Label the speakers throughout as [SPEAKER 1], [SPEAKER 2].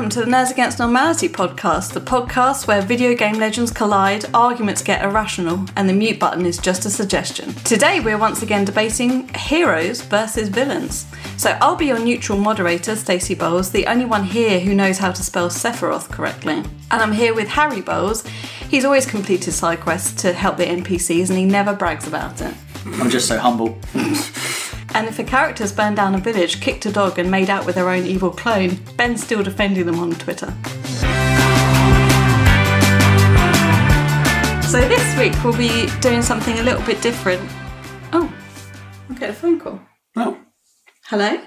[SPEAKER 1] welcome to the Nerds Against Normality podcast, the podcast where video game legends collide, arguments get irrational, and the mute button is just a suggestion. Today we're once again debating heroes versus villains. So I'll be your neutral moderator, Stacey Bowles, the only one here who knows how to spell Sephiroth correctly. And I'm here with Harry Bowles. He's always completed side quests to help the NPCs and he never brags about it.
[SPEAKER 2] I'm just so humble.
[SPEAKER 1] And if the characters burned down a village, kicked a dog and made out with their own evil clone, Ben's still defending them on Twitter. So this week we'll be doing something a little bit different. Oh, I'll get a phone call.
[SPEAKER 2] Oh.
[SPEAKER 1] Hello?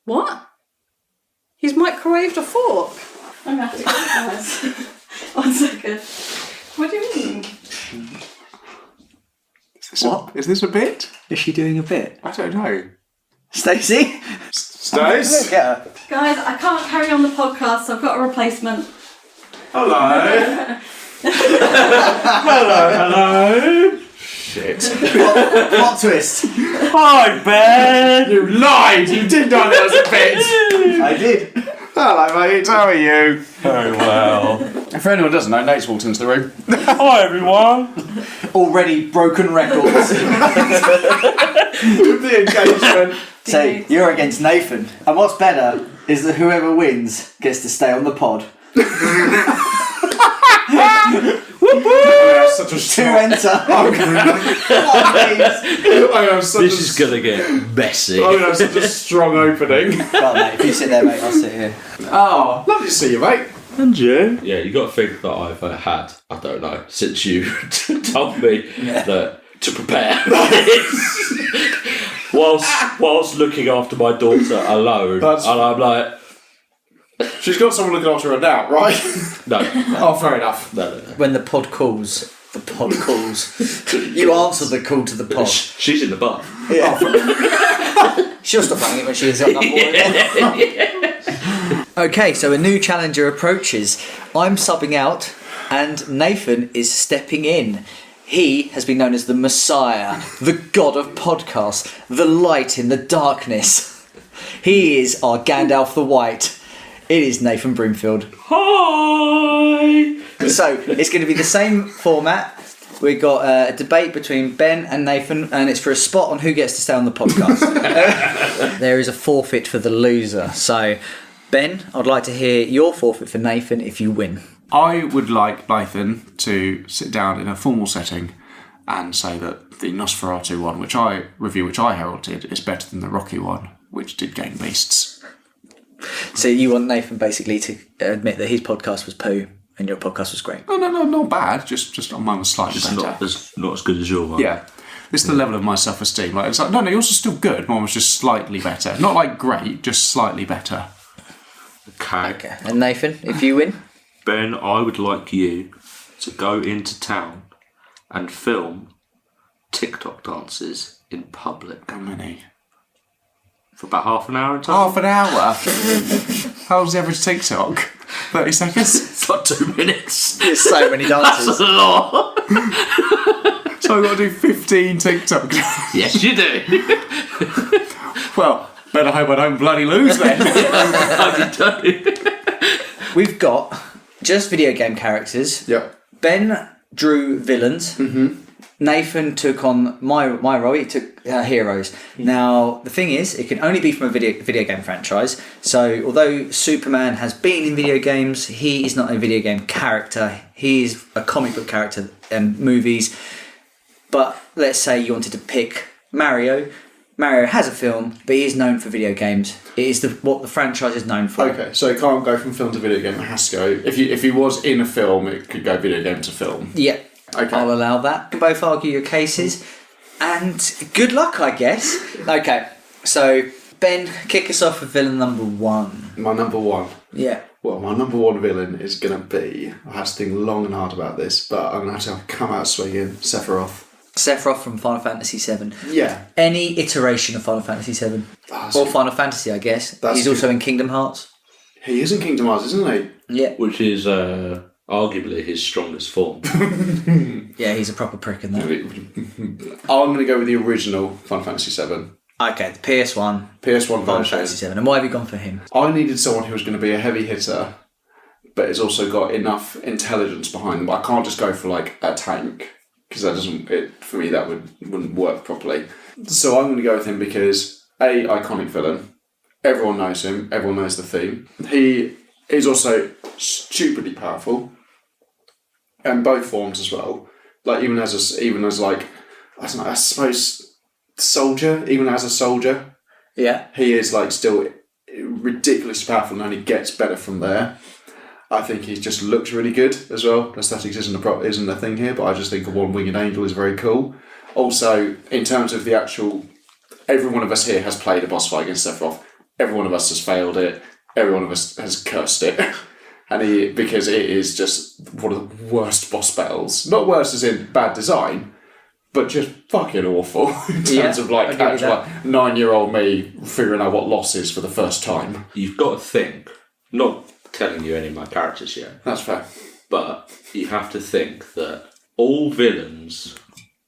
[SPEAKER 1] What? He's microwaved a fork. I'm going to have to go, guys. 1 second. What do you mean?
[SPEAKER 3] Is this a bit?
[SPEAKER 2] Is she doing a bit?
[SPEAKER 3] I don't know.
[SPEAKER 2] Stacey?
[SPEAKER 3] Stace?
[SPEAKER 2] Get her.
[SPEAKER 1] Guys, I can't carry on the podcast, so I've got a replacement.
[SPEAKER 3] Hello. Hello. Shit.
[SPEAKER 2] Plot twist.
[SPEAKER 3] Hi, Ben. You lied. You did not know it was a bit.
[SPEAKER 2] I did.
[SPEAKER 3] Hello, mate. How are you? Very well. If anyone doesn't know, Nate's walked into the room. Hi, everyone.
[SPEAKER 2] Already broken records.
[SPEAKER 3] The engagement.
[SPEAKER 2] So, you're against Nathan. And what's better is that whoever wins gets to stay on the pod.
[SPEAKER 3] Such a
[SPEAKER 2] To
[SPEAKER 3] strong...
[SPEAKER 2] enter.
[SPEAKER 4] This is going to get messy.
[SPEAKER 3] I have such a strong opening.
[SPEAKER 2] Right, mate, if you sit there, mate, I'll sit here.
[SPEAKER 3] Oh, lovely to see you, mate.
[SPEAKER 4] And you? Yeah, you got to think that I've had, I don't know, since you told me that to prepare this, whilst looking after my daughter alone, and I'm like...
[SPEAKER 3] She's got someone looking after her now, right?
[SPEAKER 4] No.
[SPEAKER 3] Oh, fair enough.
[SPEAKER 4] No.
[SPEAKER 2] When the pod calls, you answer the call to the pod.
[SPEAKER 4] She's in the bath.
[SPEAKER 2] Yeah. She'll stop running it when she's up that boy. Okay, so a new challenger approaches. I'm subbing out, and Nathan is stepping in. He has been known as the Messiah, the God of podcasts, the light in the darkness. He is our Gandalf the White. It is Nathan Broomfield.
[SPEAKER 4] Hi!
[SPEAKER 2] So, it's going to be the same format. We've got a debate between Ben and Nathan, and it's for a spot on who gets to stay on the podcast. There is a forfeit for the loser. So, Ben, I'd like to hear your forfeit for Nathan if you win.
[SPEAKER 3] I would like Nathan to sit down in a formal setting and say that the Nosferatu one, which I heralded, is better than the Rocky one, which did gain beasts.
[SPEAKER 2] So you want Nathan basically to admit that his podcast was poo and your podcast was great?
[SPEAKER 3] No, not bad. Just mine was slightly better.
[SPEAKER 4] Not as good as your one.
[SPEAKER 3] Yeah. It's the level of my self-esteem. Like, it's like, no, yours is still good. Mine was just slightly better. Not like great, just slightly better.
[SPEAKER 4] Okay.
[SPEAKER 2] And Nathan, if you win?
[SPEAKER 4] Ben, I would like you to go into town and film TikTok dances in public.
[SPEAKER 3] How many?
[SPEAKER 4] For about half an hour in time.
[SPEAKER 3] Half an hour? How long's the average TikTok? 30 seconds?
[SPEAKER 4] It's like 2 minutes.
[SPEAKER 2] There's so many dances.
[SPEAKER 4] That's a lot.
[SPEAKER 3] So I've got to do 15 TikToks.
[SPEAKER 4] Yes, you do.
[SPEAKER 3] Well, better hope I don't bloody lose then.
[SPEAKER 4] No, you don't.
[SPEAKER 2] We've got just video game characters.
[SPEAKER 3] Yep.
[SPEAKER 2] Ben drew villains. Mm-hmm. Nathan took on my role. He took heroes. Now the thing is, it can only be from a video game franchise. So although Superman has been in video games, he is not a video game character. He is a comic book character in movies. But let's say you wanted to pick Mario. Mario has a film, but he is known for video games. It is what the franchise is known for.
[SPEAKER 3] Okay, so it can't go from film to video game. It has to go. If he was in a film, it could go video game to film.
[SPEAKER 2] Yeah.
[SPEAKER 3] Okay.
[SPEAKER 2] I'll allow that. You can both argue your cases. And good luck, I guess. Okay, so Ben, kick us off with villain number one.
[SPEAKER 3] My number one.
[SPEAKER 2] Yeah.
[SPEAKER 3] Well, my number one villain is going to be... I had to think long and hard about this, but I'm going to have to come out swinging. Sephiroth.
[SPEAKER 2] Sephiroth from Final Fantasy VII.
[SPEAKER 3] Yeah.
[SPEAKER 2] Any iteration of Final Fantasy VII. Or Final Fantasy, I guess. He's also in Kingdom Hearts.
[SPEAKER 3] He is in Kingdom Hearts, isn't he?
[SPEAKER 2] Yeah.
[SPEAKER 4] Which is arguably his strongest form.
[SPEAKER 2] Yeah, he's a proper prick in that.
[SPEAKER 3] I'm going to go with the original Final Fantasy VII.
[SPEAKER 2] Okay, the PS1
[SPEAKER 3] PS1
[SPEAKER 2] Final
[SPEAKER 3] version.
[SPEAKER 2] Fantasy 7. And why have you gone for him?
[SPEAKER 3] I needed someone who was going to be a heavy hitter, but has also got enough intelligence behind them. I can't just go for like a tank, because that doesn't. For me, that wouldn't work properly. So I'm going to go with him because iconic villain. Everyone knows him. Everyone knows the theme. He is also stupidly powerful, in both forms as well. Like even as like I don't know. I suppose soldier. Even as a soldier,
[SPEAKER 2] Yeah.
[SPEAKER 3] he is like still ridiculously powerful, and only gets better from there. I think he just looks really good as well. Aesthetics isn't a thing here, but I just think a one-winged angel is very cool. Also, in terms of the actual, every one of us here has played a boss fight against Sephiroth. Every one of us has failed it. Every one of us has cursed it, because it is just one of the worst boss battles. Not worse as in bad design, but just fucking awful in terms of like actual 9-year-old me figuring out what loss is for the first time.
[SPEAKER 4] You've got to think, not telling you any of my characters yet.
[SPEAKER 3] That's fair.
[SPEAKER 4] But you have to think that all villains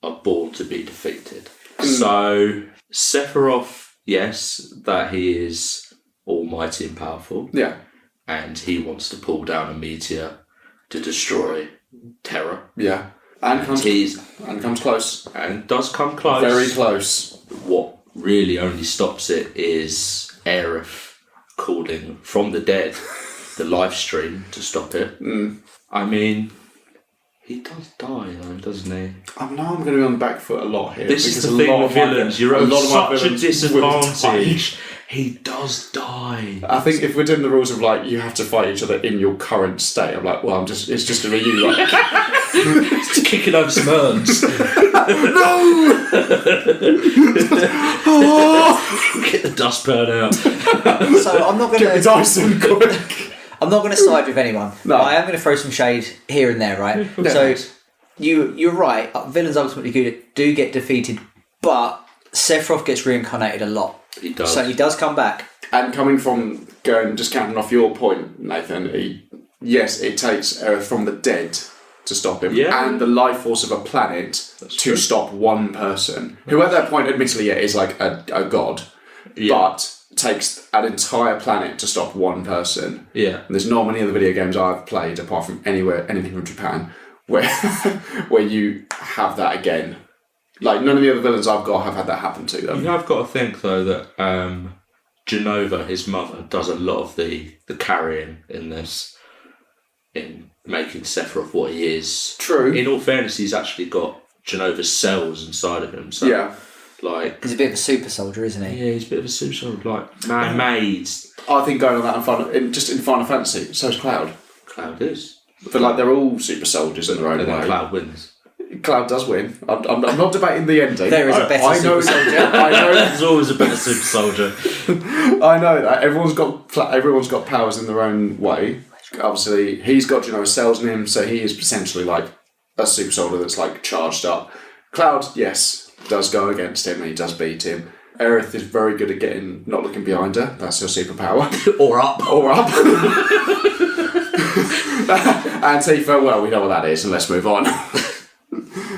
[SPEAKER 4] are born to be defeated. So Sephiroth, yes, that he is almighty and powerful.
[SPEAKER 3] Yeah.
[SPEAKER 4] And he wants to pull down a meteor to destroy Terra.
[SPEAKER 3] Yeah. And comes close.
[SPEAKER 4] And does come close.
[SPEAKER 3] Very close.
[SPEAKER 4] What really only stops it is Aerith calling from the dead the live stream to stop it. I mean, he does die though, doesn't he?
[SPEAKER 3] I know I'm going to be on the back foot a lot here.
[SPEAKER 4] This is the thing with villains. You're at such a disadvantage. He does die.
[SPEAKER 3] I think if we're doing the rules of like you have to fight each other in your current state, I'm like, well, it's just going to be you like
[SPEAKER 4] It's kicking over some urns.
[SPEAKER 3] no.
[SPEAKER 4] Get the dustpan out.
[SPEAKER 2] So I'm not going
[SPEAKER 3] Get me
[SPEAKER 2] to.
[SPEAKER 3] Dyson quick.
[SPEAKER 2] I'm not going to side with anyone.
[SPEAKER 3] No.
[SPEAKER 2] I am going to throw some shade here and there, right? So you're right. Villains ultimately do get defeated, but Sephiroth gets reincarnated a lot.
[SPEAKER 4] He does.
[SPEAKER 2] So he does come back.
[SPEAKER 3] And coming from just counting off your point, Nathan, yes, it takes Aerith from the dead to stop him, and the life force of a planet to stop one person, who at that point, admittedly, is like a god, but takes an entire planet to stop one person.
[SPEAKER 4] Yeah.
[SPEAKER 3] And there's not many other video games I've played, apart from anything from Japan, where where you have that again. Like, none of the other villains I've got have had that happen to them.
[SPEAKER 4] You have got to think, though, that Genova, his mother, does a lot of the carrying in this, in making Sephiroth what he is.
[SPEAKER 3] True.
[SPEAKER 4] In all fairness, he's actually got Genova's cells inside of him. So, like,
[SPEAKER 2] He's a bit of a super soldier, isn't he?
[SPEAKER 4] yeah, he's a bit of a super soldier, like man-made.
[SPEAKER 3] I think going on that in Final Fantasy, so is Cloud.
[SPEAKER 4] Cloud is.
[SPEAKER 3] But like, they're all super soldiers in their own
[SPEAKER 4] And then
[SPEAKER 3] way.
[SPEAKER 4] Cloud wins.
[SPEAKER 3] Cloud does win. I'm not debating the ending.
[SPEAKER 2] There is a better super soldier.
[SPEAKER 3] I know.
[SPEAKER 4] There's always a better super soldier.
[SPEAKER 3] I know that everyone's got powers in their own way. Obviously, he's got cells in him, so he is essentially like a super soldier that's like charged up. Cloud, yes, does go against him and he does beat him. Aerith is very good at not looking behind her. That's her superpower.
[SPEAKER 2] Or up.
[SPEAKER 3] And Tifa, well, we know what that is, and let's move on.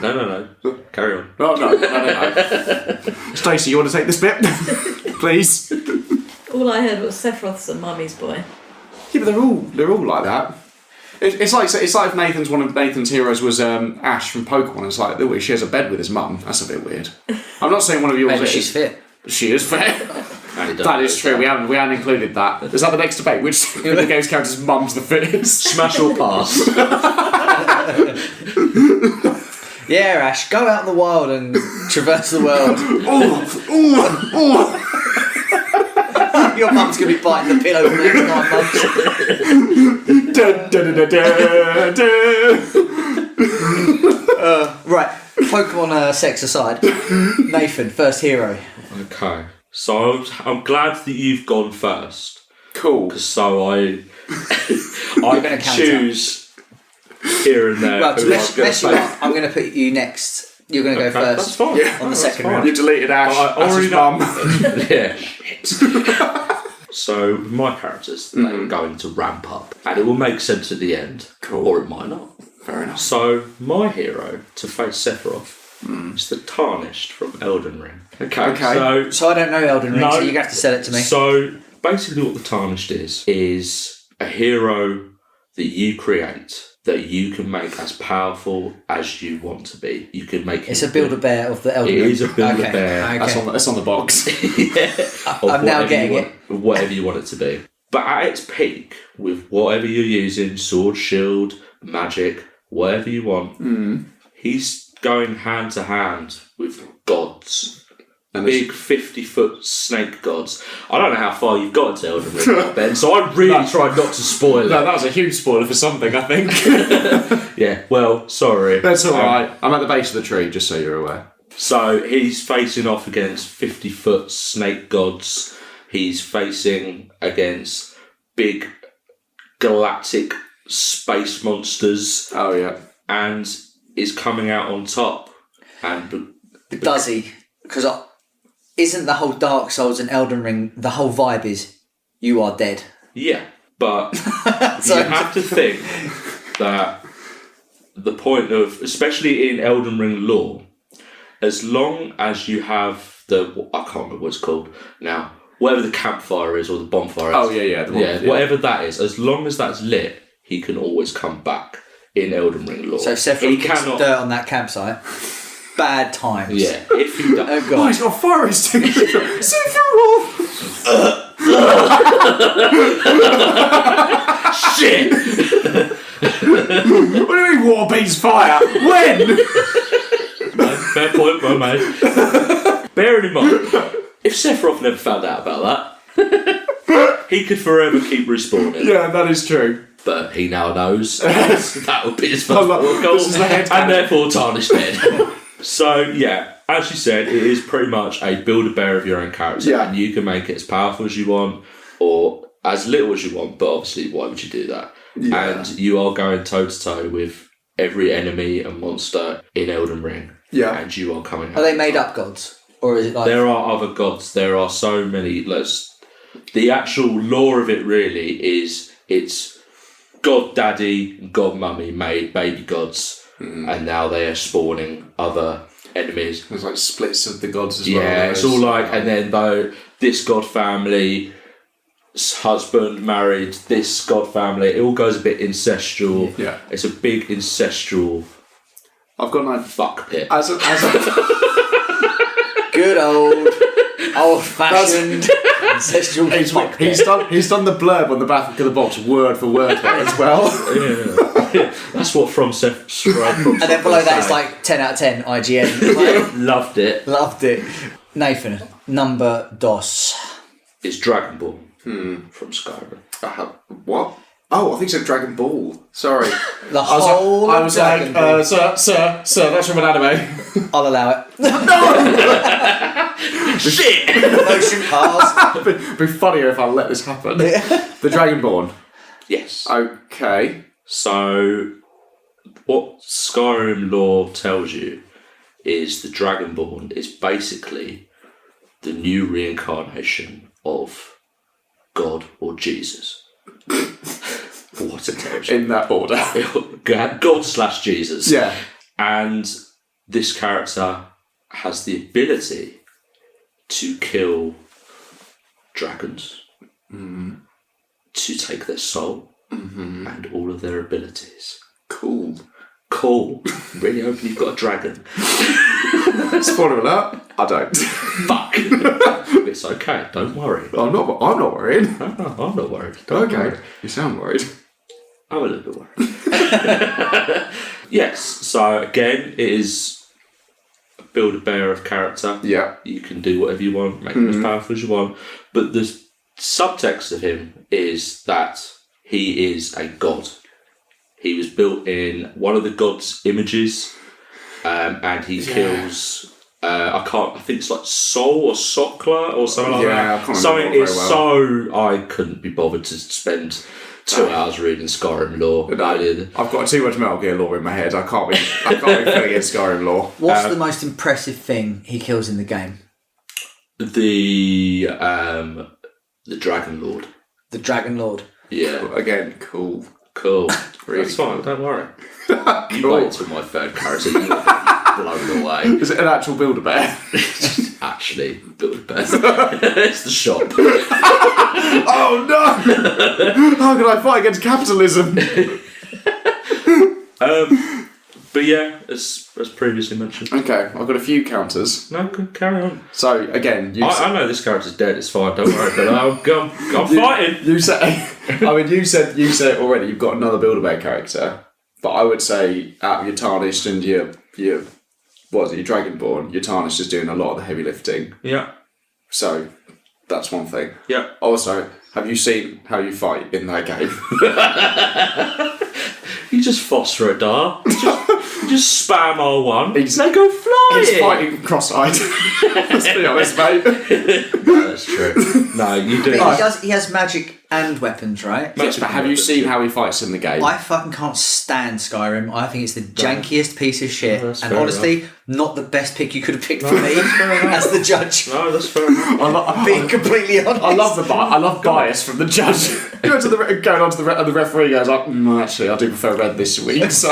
[SPEAKER 4] No. Carry on.
[SPEAKER 3] No. Stacey, you want to take this bit? Please.
[SPEAKER 1] All I heard was Sephiroth's a mummy's boy.
[SPEAKER 3] Yeah, but they're all like that. It's like if one of Nathan's heroes was Ash from Pokemon. It's like he shares a bed with his mum. That's a bit weird. I'm not saying one of yours
[SPEAKER 2] Maybe
[SPEAKER 3] is.
[SPEAKER 2] she's fit.
[SPEAKER 3] She is fair. That is true. We haven't included that. Is that the next debate? Which video games character's mum's the fittest?
[SPEAKER 4] Smash or pass?
[SPEAKER 2] Yeah, Ash, go out in the wild and traverse the world. Your mum's going to be biting the pillow for the next 9 months. Right, Pokemon sex aside, Nathan, first hero.
[SPEAKER 4] Okay. So I'm glad that you've gone first.
[SPEAKER 3] Cool.
[SPEAKER 4] So I can choose here and there.
[SPEAKER 2] Well, to mess you up, I'm going to put you next. You're going to go first.
[SPEAKER 4] That's fine.
[SPEAKER 2] On the second round.
[SPEAKER 3] You deleted Ash. Ash's mum.
[SPEAKER 4] Yeah, shit. So with my characters, they're going to ramp up, and it will make sense at the end, or it might not.
[SPEAKER 3] Fair enough.
[SPEAKER 4] So my hero to face Sephiroth It's the Tarnished from Elden Ring. Okay.
[SPEAKER 2] So I don't know Elden Ring, so you're going to have to sell it to me.
[SPEAKER 4] So basically what the Tarnished is a hero that you create that you can make as powerful as you want to be. You can make
[SPEAKER 2] It's a Build-A-Bear of the Elden Ring.
[SPEAKER 4] It is a Build-A-Bear.
[SPEAKER 2] Okay.
[SPEAKER 3] That's on the box.
[SPEAKER 2] I'm now getting it.
[SPEAKER 4] Whatever you want it to be. But at its peak, with whatever you're using, sword, shield, magic, whatever you want, he's going hand to hand with gods.
[SPEAKER 3] And
[SPEAKER 4] big 50-foot snake gods. I don't know how far you've got into Elden Ring, Ben, so I really tried not to spoil it.
[SPEAKER 3] No, that was a huge spoiler for something, I think.
[SPEAKER 4] Yeah, well, sorry.
[SPEAKER 3] That's alright. I'm at the base of the tree, just so you're aware.
[SPEAKER 4] So he's facing off against 50-foot snake gods. He's facing against big galactic space monsters.
[SPEAKER 3] Oh, yeah.
[SPEAKER 4] And is coming out on top. And
[SPEAKER 2] Does he? Because isn't the whole Dark Souls and Elden Ring, the whole vibe is you are dead?
[SPEAKER 4] yeah, but you have to think that the point of, especially in Elden Ring lore, as long as you have I can't remember what it's called now, whatever the campfire is or the bonfire is.
[SPEAKER 3] Oh, yeah.
[SPEAKER 4] Whatever that is, as long as that's lit, he can always come back in Elden Ring lore.
[SPEAKER 2] So Sephiroth gets dirt on that campsite. Bad times.
[SPEAKER 4] Yeah, if you don't.
[SPEAKER 2] Oh, God.
[SPEAKER 3] Oh, he's got fire extinguisher. Sephiroth!
[SPEAKER 4] Shit!
[SPEAKER 3] What do you mean water beats fire? When?
[SPEAKER 4] Fair point, well made. Bearing in mind, if Sephiroth never found out about that, he could forever keep respawning.
[SPEAKER 3] Yeah, that is true.
[SPEAKER 4] But he now knows that would be his first goal,
[SPEAKER 3] This is the head
[SPEAKER 4] and therefore Tarnished dead. So, yeah, as you said, it is pretty much a Build-A-Bear of your own character, and you can make it as powerful as you want, or as little as you want, but obviously, why would you do that? Yeah. And you are going toe-to-toe with every enemy and monster in Elden Ring.
[SPEAKER 3] Yeah.
[SPEAKER 4] And you are coming out.
[SPEAKER 2] Are they made up gods? Or is it like...
[SPEAKER 4] There are other gods. There are so many. The actual lore of it really is it's God Daddy and God Mummy made baby gods. And now they are spawning other enemies.
[SPEAKER 3] There's like splits of the gods as well.
[SPEAKER 4] Yeah, it's all like, and then though this god family, husband married this god family, it all goes a bit incestual.
[SPEAKER 3] Yeah,
[SPEAKER 4] it's a big incestual.
[SPEAKER 3] I've got no
[SPEAKER 4] fuck pit.
[SPEAKER 3] As a
[SPEAKER 2] good old fashioned incestual fuck pit.
[SPEAKER 3] He's done the blurb on the back of the box word for word there as well.
[SPEAKER 4] Yeah. That's what From Software.
[SPEAKER 2] And then below that it's like 10 out of 10 IGN.
[SPEAKER 4] Loved it.
[SPEAKER 2] Loved it. Nathan, number dos.
[SPEAKER 4] It's Dragon Ball from Skyrim.
[SPEAKER 3] What? Oh, I think it's Dragon Ball. Sorry.
[SPEAKER 2] I was
[SPEAKER 3] like, sir, that's from an anime.
[SPEAKER 2] I'll allow it.
[SPEAKER 4] Shit!
[SPEAKER 2] Motion cars.
[SPEAKER 3] It'd be funnier if I let this happen. The Dragonborn.
[SPEAKER 4] Yes.
[SPEAKER 3] Okay.
[SPEAKER 4] So, what Skyrim lore tells you is the Dragonborn is basically the new reincarnation of God or Jesus. What it tells you.
[SPEAKER 3] In that order.
[SPEAKER 4] God/Jesus.
[SPEAKER 3] Yeah.
[SPEAKER 4] And this character has the ability to kill dragons, to take their soul, and all of their abilities.
[SPEAKER 3] Cool.
[SPEAKER 4] Really hoping you've got a dragon.
[SPEAKER 3] Spoiler alert, I don't.
[SPEAKER 4] Fuck. It's okay, don't worry.
[SPEAKER 3] I'm not worried.
[SPEAKER 4] No, I'm not worried. Don't worry.
[SPEAKER 3] You sound worried.
[SPEAKER 4] I'm a little bit worried. Yes, so again, it is Build-A-Bear of character.
[SPEAKER 3] Yeah.
[SPEAKER 4] You can do whatever you want, make him as powerful as you want. But the subtext of him is that he is a god. He was built in one of the god's images, and he kills. I think it's like Sol or Sokla or something like that.
[SPEAKER 3] I can't
[SPEAKER 4] something
[SPEAKER 3] remember
[SPEAKER 4] is
[SPEAKER 3] very well.
[SPEAKER 4] so I couldn't be bothered to spend 2 hours reading Skyrim lore.
[SPEAKER 3] I've got too much Metal Gear lore in my head. I can't be filling in Skyrim lore.
[SPEAKER 2] What's the most impressive thing he kills in the game?
[SPEAKER 4] The Dragon Lord.
[SPEAKER 2] The Dragon Lord.
[SPEAKER 4] Yeah.
[SPEAKER 3] Again, cool.
[SPEAKER 4] Cool.
[SPEAKER 3] Really
[SPEAKER 4] That's fine,
[SPEAKER 3] cool.
[SPEAKER 4] don't worry.
[SPEAKER 3] Cool.
[SPEAKER 4] You wait until my third character. blown away.
[SPEAKER 3] Is it an actual Build-A-Bear?
[SPEAKER 4] Actually, Build-A-Bear. It's the shop.
[SPEAKER 3] Oh no! How can I fight against capitalism?
[SPEAKER 4] But yeah, as previously mentioned.
[SPEAKER 3] Okay, I've got a few counters.
[SPEAKER 4] No, carry on.
[SPEAKER 3] So again,
[SPEAKER 4] I know this character's dead. It's fine. Don't worry. But I'm fighting.
[SPEAKER 3] You said, I mean, you said it already. You've got another Build-A-Bear character, but I would say out of your Tarnished and your what is it, your Dragonborn, your Tarnished is doing a lot of the heavy lifting.
[SPEAKER 4] Yeah.
[SPEAKER 3] So that's one thing.
[SPEAKER 4] Yeah.
[SPEAKER 3] Also, have you seen how you fight in that game?
[SPEAKER 4] You just foster a dart. You just spam R1.
[SPEAKER 3] He's-
[SPEAKER 4] They go flying.
[SPEAKER 3] He's fighting cross-eyed. Let's be honest, mate.
[SPEAKER 4] No, that's true. No, you do.
[SPEAKER 2] He has magic and weapons, right?
[SPEAKER 3] Yes, but have you seen how he fights in the game?
[SPEAKER 2] I fucking can't stand Skyrim. I think it's the jankiest piece of shit.
[SPEAKER 4] that's
[SPEAKER 2] And
[SPEAKER 4] fair
[SPEAKER 2] honestly, not the best pick you could have picked for me as the judge.
[SPEAKER 4] No, that's fair enough.
[SPEAKER 2] Being completely honest.
[SPEAKER 3] I love bias from the judge. Going on to the referee goes like, actually, I do prefer red this week. So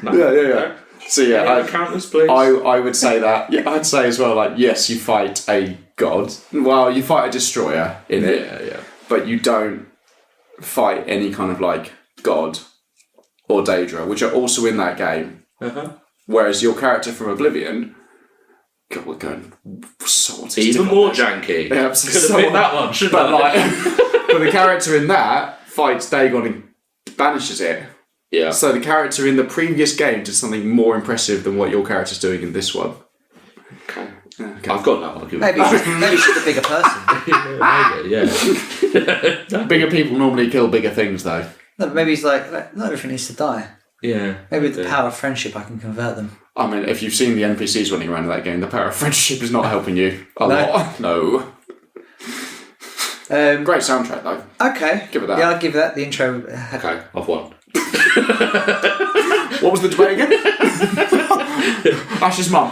[SPEAKER 4] No.
[SPEAKER 3] yeah. So yeah,
[SPEAKER 4] counters, please.
[SPEAKER 3] I would say that. Yeah, I'd say as well. Like, yes, you fight a god. Well, you fight a destroyer in it.
[SPEAKER 4] Yeah.
[SPEAKER 3] But you don't fight any kind of like god or Daedra, which are also in that game.
[SPEAKER 4] Uh-huh.
[SPEAKER 3] Whereas your character from Oblivion, God, we're going so
[SPEAKER 4] Even more janky.
[SPEAKER 3] Yeah,
[SPEAKER 4] Could have picked that one, shouldn't
[SPEAKER 3] But
[SPEAKER 4] I?
[SPEAKER 3] like, but the character in that fights Dagon and banishes it.
[SPEAKER 4] Yeah.
[SPEAKER 3] So the character in the previous game did something more impressive than what your character's doing in this one.
[SPEAKER 4] Okay.
[SPEAKER 3] Okay.
[SPEAKER 4] I've got no argument.
[SPEAKER 2] Maybe she's a bigger person.
[SPEAKER 4] Maybe, yeah.
[SPEAKER 3] Bigger people normally kill bigger things, though.
[SPEAKER 2] No, but maybe he's like, not everything needs to die.
[SPEAKER 4] Yeah.
[SPEAKER 2] Maybe with the power of friendship, I can convert them.
[SPEAKER 3] I mean, if you've seen the NPCs running around in that game, the power of friendship is not helping you a
[SPEAKER 2] No.
[SPEAKER 3] lot. No. Great soundtrack, though.
[SPEAKER 2] Okay.
[SPEAKER 3] Give it that.
[SPEAKER 2] Yeah, I'll give that the intro.
[SPEAKER 4] Okay, I've won.
[SPEAKER 3] What was the debate again? Ash's mum.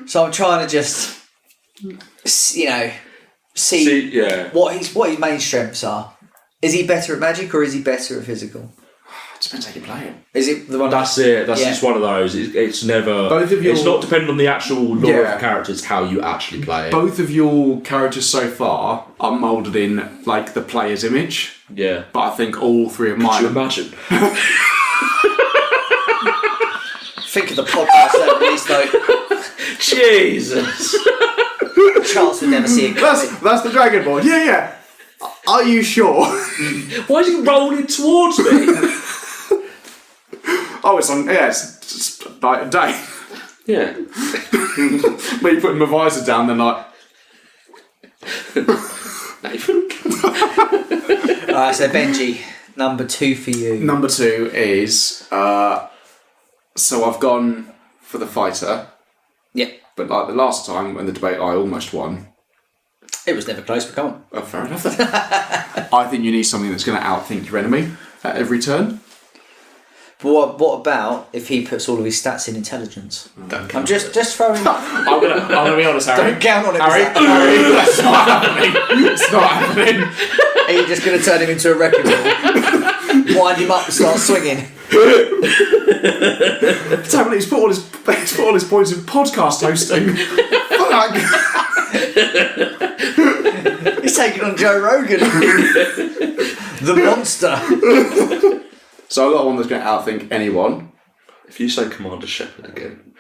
[SPEAKER 2] So I'm trying to just, see
[SPEAKER 4] See, yeah.
[SPEAKER 2] what his main strengths are. Is he better at magic or is he better at physical?
[SPEAKER 3] It depends how you play it.
[SPEAKER 2] Is it the one?
[SPEAKER 4] That's it. That's
[SPEAKER 2] Yeah.
[SPEAKER 4] just one of those. It's never.
[SPEAKER 3] Both of your-
[SPEAKER 4] It's not dependent on the actual lore
[SPEAKER 3] Yeah.
[SPEAKER 4] of the character. It's how you actually play it.
[SPEAKER 3] Both of your characters so far are moulded in, like, the player's image.
[SPEAKER 4] Yeah.
[SPEAKER 3] But I think all three of
[SPEAKER 4] Could you
[SPEAKER 3] mine...
[SPEAKER 4] imagine?
[SPEAKER 2] Think of the podcast at least, though.
[SPEAKER 4] Jesus.
[SPEAKER 2] Charles would never see it coming.
[SPEAKER 3] That's the Dragonborn. Yeah. Are you sure?
[SPEAKER 4] Why is he rolling towards me?
[SPEAKER 3] Oh, it's just night and day.
[SPEAKER 4] Yeah.
[SPEAKER 3] But you put my visor down, then like...
[SPEAKER 4] Nathan.
[SPEAKER 2] Alright, so Benji, number 2 for you.
[SPEAKER 3] Number 2 is... so I've gone for the fighter.
[SPEAKER 2] Yeah.
[SPEAKER 3] But like the last time in the debate, I almost won.
[SPEAKER 2] It was never close, but come on.
[SPEAKER 3] Oh, fair enough. I think you need something that's going to outthink your enemy at every turn.
[SPEAKER 2] But what about if he puts all of his stats in intelligence? I'm just throwing...
[SPEAKER 3] I'm gonna be honest, Harry.
[SPEAKER 2] Don't count on it.
[SPEAKER 3] Harry, that's not happening. It's not happening.
[SPEAKER 2] Are you just going to turn him into a wrecking ball? Wind him up and start swinging?
[SPEAKER 3] Damn it, he's put all his points in podcast hosting. Fuck.
[SPEAKER 2] He's taking on Joe Rogan. The monster.
[SPEAKER 3] So I got one that's going to outthink anyone.
[SPEAKER 4] If you say Commander Shepard again.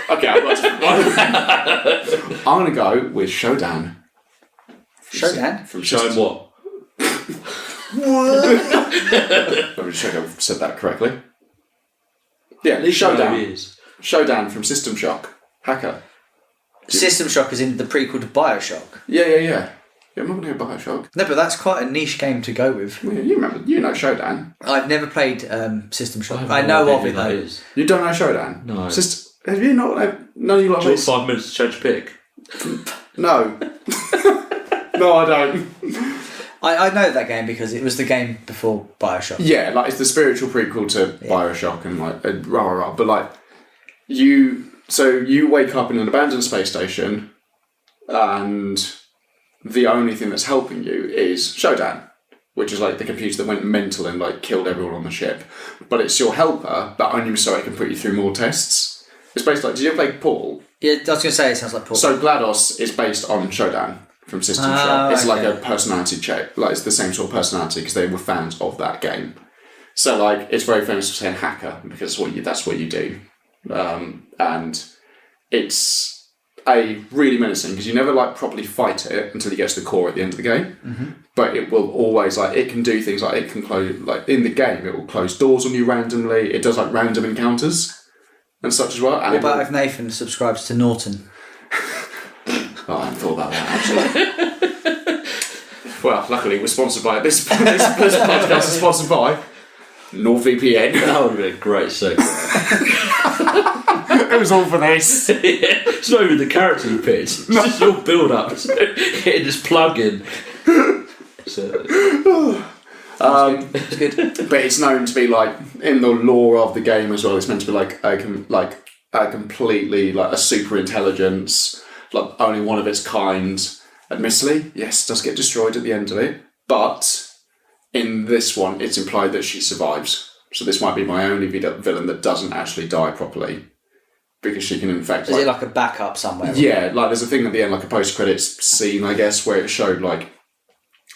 [SPEAKER 3] Okay, I've got to... I'm going to go with Showdown.
[SPEAKER 2] Showdown?
[SPEAKER 3] Show
[SPEAKER 4] him what?
[SPEAKER 3] Let me check I've said that correctly. Yeah, Showdown. Showdown from System Shock. Hacker.
[SPEAKER 2] System Shock is in the prequel to Bioshock.
[SPEAKER 3] Yeah. Yeah, I'm not going to go Bioshock.
[SPEAKER 2] No, but that's quite a niche game to go with.
[SPEAKER 3] Yeah, you know Showdown.
[SPEAKER 2] I've never played System Shock.
[SPEAKER 4] have
[SPEAKER 2] I
[SPEAKER 4] no
[SPEAKER 2] know
[SPEAKER 4] idea
[SPEAKER 2] of it
[SPEAKER 4] who that
[SPEAKER 2] though.
[SPEAKER 4] is.
[SPEAKER 3] You don't know Showdown?
[SPEAKER 4] No.
[SPEAKER 3] Have you not? None of you like
[SPEAKER 4] Do you want
[SPEAKER 3] this?
[SPEAKER 4] 5 minutes to change pick?
[SPEAKER 3] No. No, I don't.
[SPEAKER 2] I know that game because it was the game before Bioshock.
[SPEAKER 3] Yeah, like it's the spiritual prequel to Bioshock and like rah. But like you wake up in an abandoned space station, and the only thing that's helping you is Showdown. which is like the computer that went mental and like killed everyone on the ship. But it's your helper, but only so it can put you through more tests. It's based like, did you ever play Portal?
[SPEAKER 2] Yeah, I was going to say it sounds like Portal.
[SPEAKER 3] So GLaDOS is based on Showdown from System Shock. It's like
[SPEAKER 2] okay.
[SPEAKER 3] a personality check. Like, it's the same sort of personality because they were fans of that game. So like, it's very famous for saying hacker because that's what you do. And it's a really menacing because you never like properly fight it until you get to the core at the end of the game.
[SPEAKER 2] Mm-hmm.
[SPEAKER 3] But it will always like, it can do things like it can close, like in the game it will close doors on you randomly. It does like random encounters and such as well. And
[SPEAKER 2] what about if Nathan subscribes to Norton?
[SPEAKER 3] Oh, I hadn't thought about that actually. Well, luckily we're sponsored by this podcast is sponsored by NordVPN.
[SPEAKER 4] That would have been a great segue.
[SPEAKER 3] It was all for this.
[SPEAKER 4] Yeah, it's not even the character you picked. It's just all build up. Getting this plug in. So,
[SPEAKER 2] It's good.
[SPEAKER 3] but it's known to be like in the lore of the game as well. It's meant to be like a completely like a super intelligence, like only one of its kind. Admittedly, yes, does get destroyed at the end of it, but in this one, it's implied that she survives. So this might be my only villain that doesn't actually die properly. Because she can infect...
[SPEAKER 2] Is it like a backup somewhere?
[SPEAKER 3] Yeah, like there's a thing at the end, like a post-credits scene, I guess, where it showed like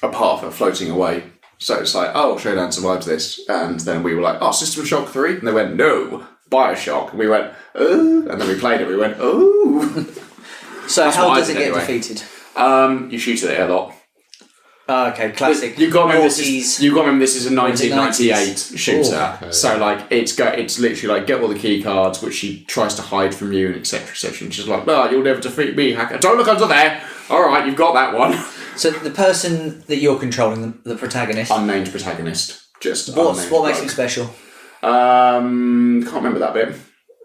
[SPEAKER 3] a part of her floating away. So it's like, oh, Showdown survives this. And then we were like, oh, System Shock 3? And they went, no, Bioshock. And we went, oh. And then we played it, we went, oh.
[SPEAKER 2] So
[SPEAKER 3] That's
[SPEAKER 2] how
[SPEAKER 3] what I
[SPEAKER 2] does it
[SPEAKER 3] did
[SPEAKER 2] get
[SPEAKER 3] anyway.
[SPEAKER 2] defeated?
[SPEAKER 3] You shoot at it a lot.
[SPEAKER 2] Oh, okay, classic.
[SPEAKER 3] You've got to remember
[SPEAKER 2] noughties.
[SPEAKER 3] this is a 1998 shooter.
[SPEAKER 2] Ooh,
[SPEAKER 4] okay.
[SPEAKER 3] So like it's literally like get all the key cards, which she tries to hide from you, and etc. etc. And she's like, "Oh, you'll never defeat me, hacker. Don't look under there. All right, you've got that one."
[SPEAKER 2] So the person that you're controlling, the protagonist,
[SPEAKER 3] Unnamed protagonist. Just
[SPEAKER 2] what
[SPEAKER 3] unnamed
[SPEAKER 2] makes him
[SPEAKER 3] bloke.
[SPEAKER 2] special?
[SPEAKER 3] Can't remember that bit.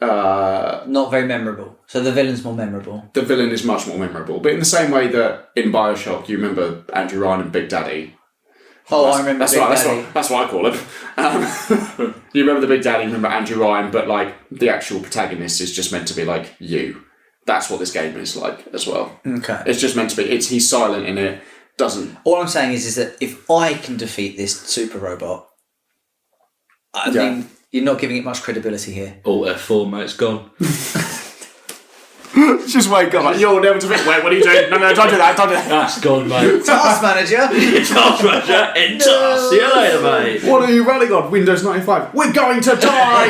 [SPEAKER 2] Not very memorable. So the villain's more memorable.
[SPEAKER 3] The villain is much more memorable, but in the same way that in Bioshock, you remember Andrew Ryan and Big Daddy.
[SPEAKER 2] Oh, I remember Big Daddy.
[SPEAKER 3] That's what I call him. You remember the Big Daddy, you remember Andrew Ryan, but like the actual protagonist is just meant to be like you. That's what this game is like as well.
[SPEAKER 2] Okay.
[SPEAKER 3] It's just meant to be. He's silent in it. Doesn't.
[SPEAKER 2] All I'm saying is that if I can defeat this super robot, I mean, you're not giving it much credibility here.
[SPEAKER 4] all F4, mate, it's gone.
[SPEAKER 3] Just wake up. Like, you'll never defeat. Wait, what are you doing? No, don't do that. Don't do that.
[SPEAKER 4] That's gone, mate.
[SPEAKER 2] Task manager.
[SPEAKER 4] Task manager, enter. See you later, mate.
[SPEAKER 3] What are you running on? Windows 95. We're going to die.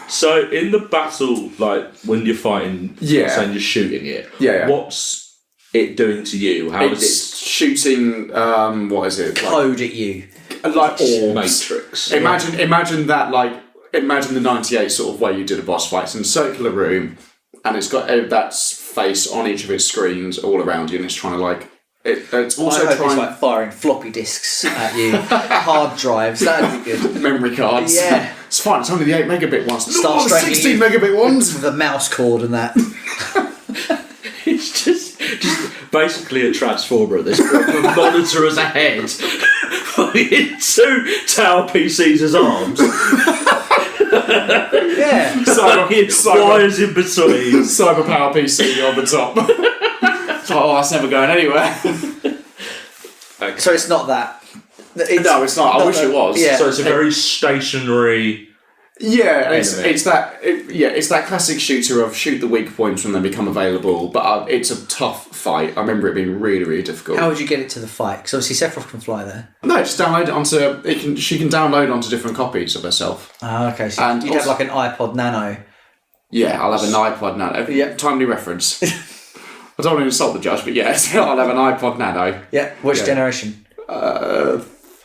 [SPEAKER 4] So in the battle, like when you're fighting,
[SPEAKER 3] Yeah.
[SPEAKER 4] saying you're shooting it,
[SPEAKER 3] Yeah.
[SPEAKER 4] what's it doing to you? How does
[SPEAKER 3] It's shooting. What is it?
[SPEAKER 2] Code at you.
[SPEAKER 3] Like
[SPEAKER 4] it
[SPEAKER 3] orbs.
[SPEAKER 4] Matrix?
[SPEAKER 3] Imagine that. Like imagine the '98 sort of way you did a boss fight. It's in a circular room, and it's got that face on each of its screens all around you, and it's trying to like. It's also
[SPEAKER 2] I hope it's
[SPEAKER 3] trying
[SPEAKER 2] like firing floppy disks at you, hard drives. That'd be good.
[SPEAKER 3] memory cards.
[SPEAKER 2] Yeah.
[SPEAKER 3] It's fine. It's only the 8 megabit ones.
[SPEAKER 2] Start
[SPEAKER 3] No,
[SPEAKER 2] strangling
[SPEAKER 3] 16
[SPEAKER 2] you.
[SPEAKER 3] megabit ones.
[SPEAKER 2] With a mouse cord and that.
[SPEAKER 4] It's just basically a transformer at this point. The monitor as a head, fucking two tower PCs as arms.
[SPEAKER 2] Yeah.
[SPEAKER 3] Cyber
[SPEAKER 4] Wires in between.
[SPEAKER 3] Cyber Power PC on the top. It's like, oh, that's never going anywhere.
[SPEAKER 4] Okay.
[SPEAKER 2] So it's not that.
[SPEAKER 3] No, it's not. I wish it was.
[SPEAKER 2] Yeah.
[SPEAKER 4] So it's a very stationary.
[SPEAKER 3] Yeah,
[SPEAKER 4] Enemy.
[SPEAKER 3] it's that classic shooter of shoot the weak points when they become available, but it's a tough fight. I remember it being really, really difficult.
[SPEAKER 2] How would you get it to the fight? Because obviously Sephiroth can fly there.
[SPEAKER 3] No, just download it onto. She can download onto different copies of herself.
[SPEAKER 2] Ah, okay. So
[SPEAKER 3] And
[SPEAKER 2] you'd have
[SPEAKER 3] also-
[SPEAKER 2] like an iPod Nano.
[SPEAKER 3] Yeah, I'll have an iPod Nano.
[SPEAKER 2] Yeah.
[SPEAKER 3] Timely reference. I don't want to insult the judge, but yes, I'll have an iPod Nano.
[SPEAKER 2] Yeah. Which
[SPEAKER 3] Yeah.
[SPEAKER 2] generation?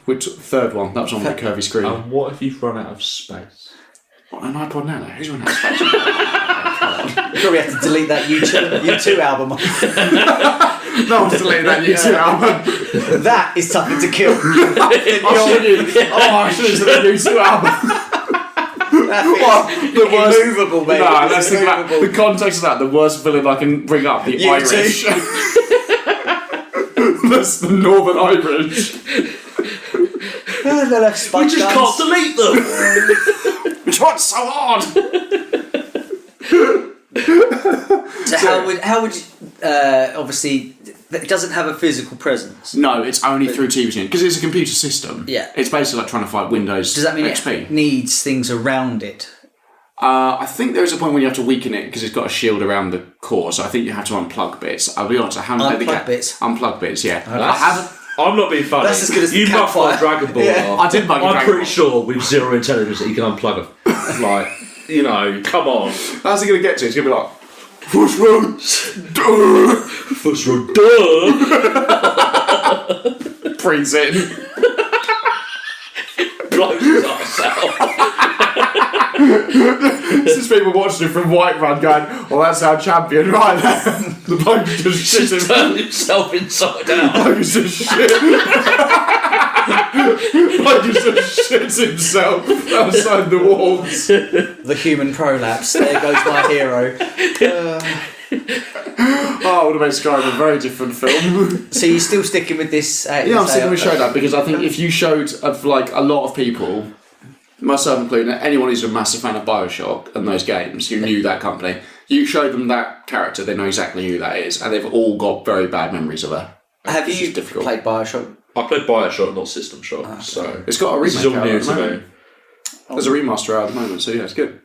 [SPEAKER 3] Which third one? That was on the curvy screen.
[SPEAKER 4] And what if you've run out of space?
[SPEAKER 3] What, an iPod Nano? Who's running out of space?
[SPEAKER 2] You probably have to delete that U2 album.
[SPEAKER 3] No one's deleted that YouTube album.
[SPEAKER 2] That is something to kill.
[SPEAKER 3] I should have said the YouTube album. The worst.
[SPEAKER 2] Immovable, mate.
[SPEAKER 3] No, let's think about the context of that. The worst villain I can bring up, the
[SPEAKER 2] You
[SPEAKER 3] Irish. That's the Northern Irish.
[SPEAKER 2] They'll have spike
[SPEAKER 4] We just
[SPEAKER 2] guns.
[SPEAKER 4] can't delete them.
[SPEAKER 3] We tried so hard.
[SPEAKER 2] So how would you obviously It doesn't have a physical presence.
[SPEAKER 3] No, it's only through TV because it's a computer system.
[SPEAKER 2] Yeah.
[SPEAKER 3] It's basically like trying to fight Windows
[SPEAKER 2] Does that mean
[SPEAKER 3] XP.
[SPEAKER 2] it needs things around it?
[SPEAKER 3] I think there is a point when you have to weaken it because it's got a shield around the core, so I think you have to unplug bits. I'll be honest, I haven't played the game. Unplug bits, yeah. I haven't.
[SPEAKER 4] I'm not being funny.
[SPEAKER 2] That's as good as
[SPEAKER 4] you
[SPEAKER 2] the
[SPEAKER 4] muffed my Dragon Ball off.
[SPEAKER 3] I did bug
[SPEAKER 4] I'm pretty sure with zero intelligence that you can unplug it. Like, you know, come on.
[SPEAKER 3] How's he going to get to it? It's going to be like, first round,
[SPEAKER 4] First round, duh.
[SPEAKER 3] freeze in.
[SPEAKER 4] Blows his arse out.
[SPEAKER 3] This is people watching it from Whiterun going, well, that's our champion, right there. The bloke just shit
[SPEAKER 4] Just turned himself inside out.
[SPEAKER 3] Bloke just shit. Bloke just shits himself outside the walls.
[SPEAKER 2] The human prolapse. There goes my hero.
[SPEAKER 3] Oh, it would have made Skyrim a very different film.
[SPEAKER 2] So you're still sticking with this?
[SPEAKER 3] Yeah, I'm sticking with Showdown because I think if you showed like a lot of people, myself included, anyone who's a massive fan of Bioshock and those games who knew that company, you showed them that character, they know exactly who that is, and they've all got very bad memories of her.
[SPEAKER 2] Have you played Bioshock?
[SPEAKER 4] I played Bioshock, not System Shock, so
[SPEAKER 3] it's got a
[SPEAKER 4] this is
[SPEAKER 3] remake
[SPEAKER 4] all
[SPEAKER 3] out
[SPEAKER 4] new
[SPEAKER 3] at the
[SPEAKER 4] to
[SPEAKER 3] moment.
[SPEAKER 4] me.
[SPEAKER 3] There's a remaster out at the moment, so yeah, it's good.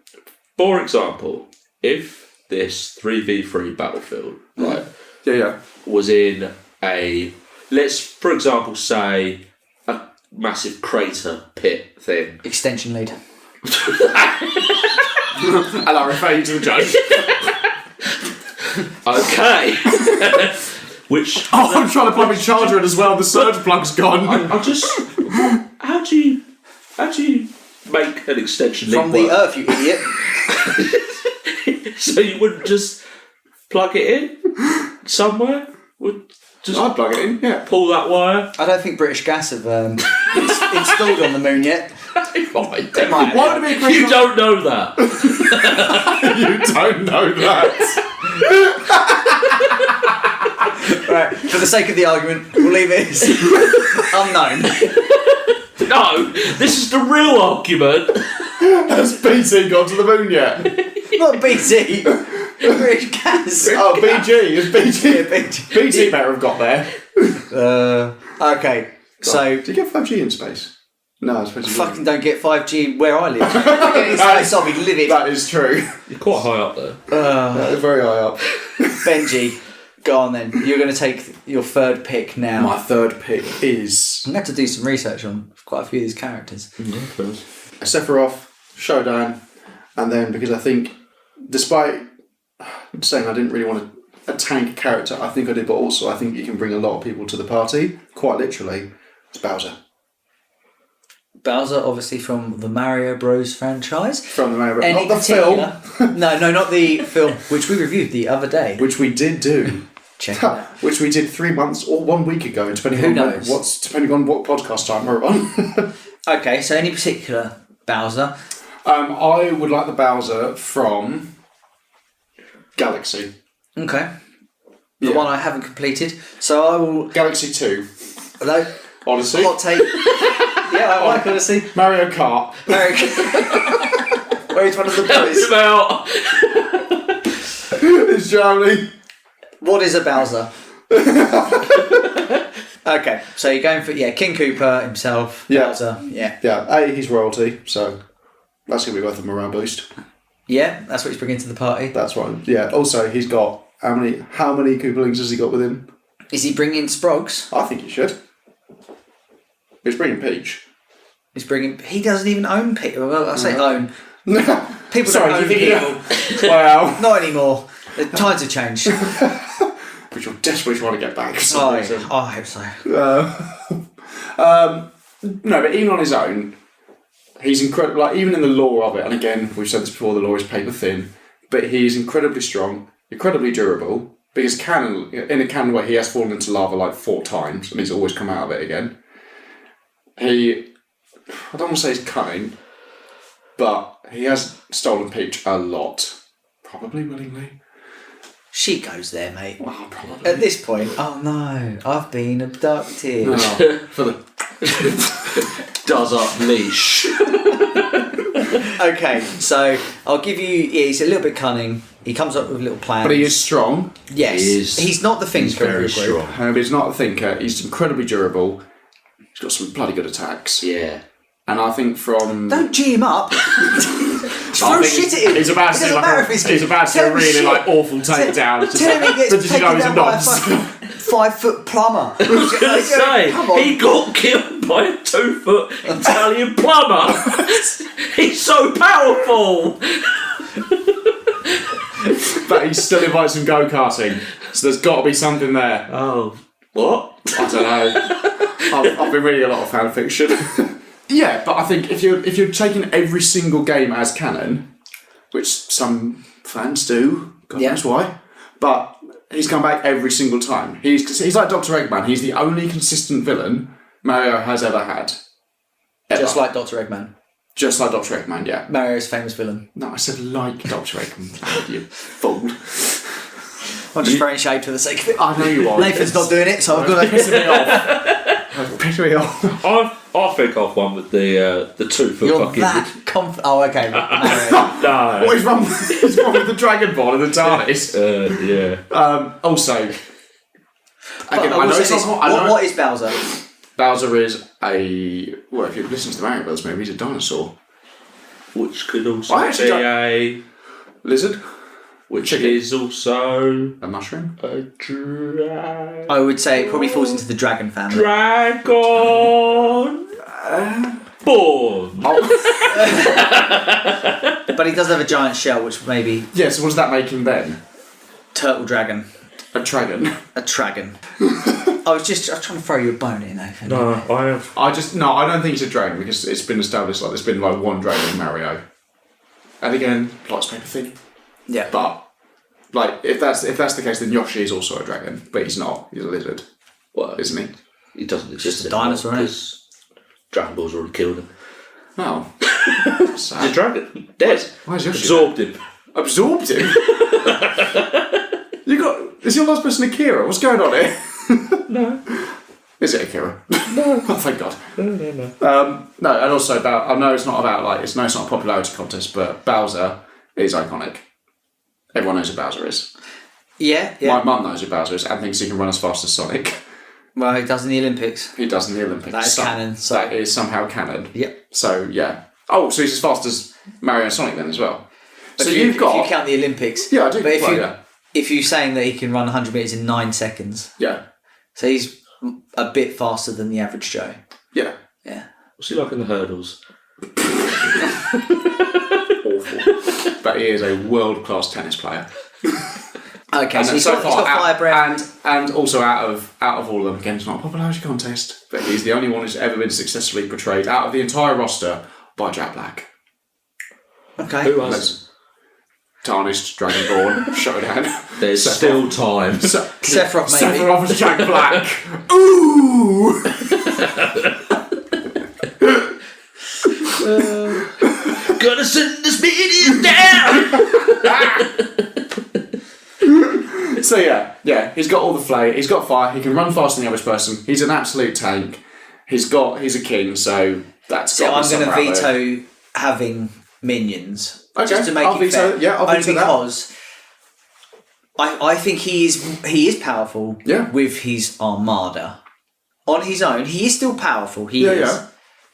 [SPEAKER 4] For example, if this 3v3 Battlefield, right,
[SPEAKER 3] Yeah.
[SPEAKER 4] was in a, let's for example say a massive crater pit thing.
[SPEAKER 2] Extension lead.
[SPEAKER 3] And I refer you to the judge.
[SPEAKER 4] Okay. Which
[SPEAKER 3] Oh, I'm trying to plug my charger in as well. The surge plug's gone.
[SPEAKER 4] I just how do you make an extension lead
[SPEAKER 2] From the
[SPEAKER 4] work?
[SPEAKER 2] Earth, you idiot.
[SPEAKER 4] So you wouldn't just plug it in somewhere? Would just
[SPEAKER 3] I'd plug it in. Yeah.
[SPEAKER 4] pull that wire?
[SPEAKER 2] I don't think British Gas have installed on the moon yet. They might have.
[SPEAKER 3] Why would it be a question?
[SPEAKER 4] You don't know that.
[SPEAKER 3] You don't know that.
[SPEAKER 2] Right, for the sake of the argument, we'll leave it as unknown.
[SPEAKER 4] No, this is the real argument.
[SPEAKER 3] Has BT gone to the moon yet?
[SPEAKER 2] Not BT. British Gas.
[SPEAKER 3] Oh, BG. Is BG?
[SPEAKER 2] Yeah, BT.
[SPEAKER 3] BT better have got there.
[SPEAKER 2] Okay, so
[SPEAKER 3] Do you get 5G in space? No, I suppose you
[SPEAKER 2] fucking don't get 5G where I live. In space, I'll be living.
[SPEAKER 3] That is true.
[SPEAKER 4] You're quite high up there.
[SPEAKER 3] Very high up.
[SPEAKER 2] Benji, go on then. You're going to take your third pick now.
[SPEAKER 3] My third pick is
[SPEAKER 2] I'm going to have to do some research on quite a few of these characters.
[SPEAKER 3] Sephiroth, Showdown, and then because I think, despite saying I didn't really want a tank character, I think I did, but also I think you can bring a lot of people to the party, quite literally. It's Bowser.
[SPEAKER 2] Bowser, obviously from the Mario Bros franchise.
[SPEAKER 3] From the Mario Bros.
[SPEAKER 2] Any
[SPEAKER 3] Not the film,
[SPEAKER 2] particular? No, not the film, which we reviewed the other day.
[SPEAKER 3] which we did do.
[SPEAKER 2] Check it out.
[SPEAKER 3] Which we did 3 months or 1 week ago, depending on what podcast time we're on.
[SPEAKER 2] Okay, so any particular Bowser?
[SPEAKER 3] I would like the Bowser from Galaxy.
[SPEAKER 2] Okay. The
[SPEAKER 3] Yeah.
[SPEAKER 2] one I haven't completed. So I will...
[SPEAKER 3] Galaxy 2.
[SPEAKER 2] Hello?
[SPEAKER 3] Odyssey.
[SPEAKER 2] Hot take. Yeah, I like Odyssey.
[SPEAKER 3] Mario Kart.
[SPEAKER 2] Where he's one of the boys.
[SPEAKER 4] Him out.
[SPEAKER 3] It's Germany.
[SPEAKER 2] What is a Bowser? Okay, so you're going for King Koopa himself.
[SPEAKER 3] Yeah.
[SPEAKER 2] Bowser. Yeah.
[SPEAKER 3] Yeah, he's royalty, so that's going to be worth a morale boost.
[SPEAKER 2] Yeah, that's what he's bringing to the party.
[SPEAKER 3] That's right. Yeah. Also, he's got how many Koopalings has he got with him?
[SPEAKER 2] Is he bringing Sprogs?
[SPEAKER 3] I think he should. He's bringing Peach.
[SPEAKER 2] He doesn't even own people. Well, I say own. People
[SPEAKER 3] Sorry,
[SPEAKER 2] don't own
[SPEAKER 3] you
[SPEAKER 2] people.
[SPEAKER 3] think wow.
[SPEAKER 2] Not anymore. The times have changed.
[SPEAKER 3] Which you're desperately trying to get back for
[SPEAKER 2] Oh,
[SPEAKER 3] some reason.
[SPEAKER 2] I hope so.
[SPEAKER 3] No, but even on his own, he's incredible. Like even in the lore of it, and again, we've said this before, the lore is paper thin, but he's incredibly strong, incredibly durable. Because in a canon way, he has fallen into lava like 4 times, and he's always come out of it again. I don't want to say he's cunning, but he has stolen Peach a lot, probably willingly.
[SPEAKER 2] She goes there, mate.
[SPEAKER 3] Well, probably.
[SPEAKER 2] At this point, oh no, I've been abducted.
[SPEAKER 3] No, for the
[SPEAKER 4] Does up leash.
[SPEAKER 2] Okay, so I'll give you. Yeah, he's a little bit cunning. He comes up with little plans.
[SPEAKER 3] But he is strong.
[SPEAKER 2] Yes, he's not the
[SPEAKER 4] He's
[SPEAKER 2] thinker.
[SPEAKER 4] very
[SPEAKER 2] of the group.
[SPEAKER 4] strong.
[SPEAKER 3] But he's not a thinker. He's incredibly durable. He's got some bloody good attacks.
[SPEAKER 4] Yeah.
[SPEAKER 3] And I think from...
[SPEAKER 2] Don't G him up. Throw shit at him.
[SPEAKER 3] He's about to
[SPEAKER 2] It doesn't matter if he's
[SPEAKER 3] he's about to do
[SPEAKER 2] Tell
[SPEAKER 3] a
[SPEAKER 2] him
[SPEAKER 3] really
[SPEAKER 2] shit.
[SPEAKER 3] awful takedown.
[SPEAKER 2] Tell him he gets
[SPEAKER 3] Did you know
[SPEAKER 2] taken
[SPEAKER 3] he's a
[SPEAKER 2] down by a
[SPEAKER 3] nonce?
[SPEAKER 2] fucking 5-foot plumber.
[SPEAKER 4] I was going to say,
[SPEAKER 2] Come on.
[SPEAKER 4] he got killed by a 2-foot Italian plumber. He's so powerful.
[SPEAKER 3] But he still invites him go-karting. So there's got to be something there.
[SPEAKER 4] Oh, what?
[SPEAKER 3] I don't know. I've been reading a lot of fan fiction. Yeah, but I think if you're taking every single game as canon, which some fans do, God knows why, but he's come back every single time. He's like Dr. Eggman. He's the only consistent villain Mario has ever had. Ever.
[SPEAKER 2] Just like Dr. Eggman.
[SPEAKER 3] Just like Dr. Eggman, yeah.
[SPEAKER 2] Mario's famous villain.
[SPEAKER 3] No, I said like Dr. Eggman. You fool.
[SPEAKER 2] I'm just throwing shade for the sake of it.
[SPEAKER 3] I know you are.
[SPEAKER 2] Nathan's not doing it, so I've got to...
[SPEAKER 3] Pissing me off. Pissing me off.
[SPEAKER 4] I think I've won with the 2-foot
[SPEAKER 2] You're
[SPEAKER 4] fucking...
[SPEAKER 2] that Oh, okay. Mario.
[SPEAKER 4] No.
[SPEAKER 3] What is wrong with the Dragon Ball and the TARDIS?
[SPEAKER 4] Yeah.
[SPEAKER 3] Also, again,
[SPEAKER 2] But
[SPEAKER 3] I know it's not...
[SPEAKER 2] what is Bowser?
[SPEAKER 3] Bowser is a... Well, if you listen to the Mario Brothers movie, he's a dinosaur.
[SPEAKER 4] Which could also
[SPEAKER 3] I actually
[SPEAKER 4] be a...
[SPEAKER 3] Lizard.
[SPEAKER 4] Which
[SPEAKER 3] Chicken.
[SPEAKER 4] is also
[SPEAKER 3] A mushroom.
[SPEAKER 4] a dragon.
[SPEAKER 2] I would say it probably falls into the dragon family.
[SPEAKER 4] Dragon born.
[SPEAKER 2] But he does have a giant shell, which maybe
[SPEAKER 3] Yeah, so what does that make him then?
[SPEAKER 2] turtle dragon.
[SPEAKER 3] A dragon.
[SPEAKER 2] A dragon. I was trying to throw you a bone in, Nathan.
[SPEAKER 4] No, I have.
[SPEAKER 3] I don't think he's a dragon because it's been established like there's been like one dragon in Mario. And again, lots of paper thing.
[SPEAKER 2] Yeah.
[SPEAKER 3] But like if that's the case, then Yoshi is also a dragon, but he's not. He's a lizard,
[SPEAKER 4] Well,
[SPEAKER 3] isn't he?
[SPEAKER 4] he doesn't exist
[SPEAKER 2] Just a
[SPEAKER 4] anymore
[SPEAKER 2] dinosaur, isn't it?
[SPEAKER 4] because Dragon Ball's already killed him.
[SPEAKER 3] No.
[SPEAKER 4] He's a dragon. Dead.
[SPEAKER 3] Why is Yoshi
[SPEAKER 4] Absorbed him.
[SPEAKER 3] Absorbed him. Is your last person Akira? What's going on here?
[SPEAKER 4] No.
[SPEAKER 3] Is it Akira?
[SPEAKER 4] No.
[SPEAKER 3] Oh, thank God.
[SPEAKER 4] No.
[SPEAKER 3] No, and also I know it's not about like it's not a popularity contest, but Bowser is iconic. Everyone knows who Bowser is.
[SPEAKER 2] Yeah.
[SPEAKER 3] My mum knows who Bowser is and thinks he can run as fast as Sonic.
[SPEAKER 2] Well, he does in the Olympics.
[SPEAKER 3] He does in the Olympics.
[SPEAKER 2] That is canon. So.
[SPEAKER 3] That is somehow canon.
[SPEAKER 2] Yep.
[SPEAKER 3] So yeah. Oh, so he's as fast as Mario and Sonic then as well. So
[SPEAKER 2] If
[SPEAKER 3] you've got
[SPEAKER 2] if you count the Olympics.
[SPEAKER 3] Yeah, I do.
[SPEAKER 2] But
[SPEAKER 3] Well,
[SPEAKER 2] if you're saying that he can run 100 metres in 9 seconds,
[SPEAKER 3] yeah.
[SPEAKER 2] so he's a bit faster than the average Joe.
[SPEAKER 3] Yeah.
[SPEAKER 2] Yeah.
[SPEAKER 4] What's he like in the hurdles?
[SPEAKER 3] Awful. But he is a world-class tennis player.
[SPEAKER 2] Okay,
[SPEAKER 3] And
[SPEAKER 2] so he's
[SPEAKER 3] so
[SPEAKER 2] got
[SPEAKER 3] far,
[SPEAKER 2] firebrand.
[SPEAKER 3] and also out of all of them, again, it's not a popularity contest, but he's the only one who's ever been successfully portrayed out of the entire roster by Jack Black.
[SPEAKER 2] Okay.
[SPEAKER 4] Who else?
[SPEAKER 3] Tarnished, Dragonborn, Showdown.
[SPEAKER 4] There's still time.
[SPEAKER 2] Sephiroth, maybe.
[SPEAKER 3] Sephiroth as Jack Black. Ooh!
[SPEAKER 4] Gonna send this media down!
[SPEAKER 3] So yeah, he's got all the flair, he's got fire, he can run faster than the average person, he's an absolute tank, he's a king, so that's
[SPEAKER 2] So
[SPEAKER 3] got
[SPEAKER 2] I'm going to
[SPEAKER 3] somewhere out there.
[SPEAKER 2] veto having minions.
[SPEAKER 3] Okay,
[SPEAKER 2] Just to make
[SPEAKER 3] I'll
[SPEAKER 2] it
[SPEAKER 3] veto-
[SPEAKER 2] fair.
[SPEAKER 3] yeah, I'll
[SPEAKER 2] Only
[SPEAKER 3] veto that.
[SPEAKER 2] because I think he is powerful
[SPEAKER 3] Yeah.
[SPEAKER 2] with his armada. On his own, he is still powerful. He is.
[SPEAKER 3] Yeah.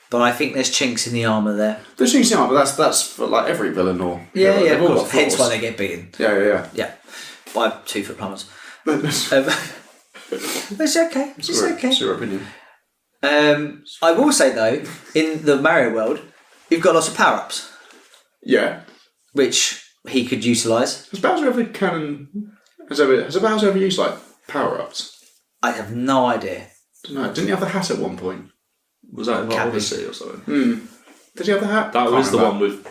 [SPEAKER 2] But I think there's chinks in the armour there.
[SPEAKER 3] There's things but that's for like every villain or
[SPEAKER 2] Yeah,
[SPEAKER 3] they've
[SPEAKER 2] of
[SPEAKER 3] all
[SPEAKER 2] course.
[SPEAKER 3] got
[SPEAKER 2] Hence why
[SPEAKER 3] flaws.
[SPEAKER 2] they get beaten.
[SPEAKER 3] Yeah.
[SPEAKER 2] Yeah. By 2-foot plumbers.
[SPEAKER 3] That's
[SPEAKER 2] It's okay. It's okay.
[SPEAKER 3] your opinion.
[SPEAKER 2] I will say though, in the Mario world, you've got lots of power-ups,
[SPEAKER 3] Yeah.
[SPEAKER 2] which he could utilise.
[SPEAKER 3] Has Bowser ever has Bowser ever used like power-ups?
[SPEAKER 2] I have no idea.
[SPEAKER 3] No, didn't he have the hat at one point?
[SPEAKER 4] Was that in
[SPEAKER 2] Cappy.
[SPEAKER 4] Odyssey or something?
[SPEAKER 3] Did he have the hat?
[SPEAKER 4] That
[SPEAKER 3] Can't
[SPEAKER 4] was the
[SPEAKER 3] remember.
[SPEAKER 4] one with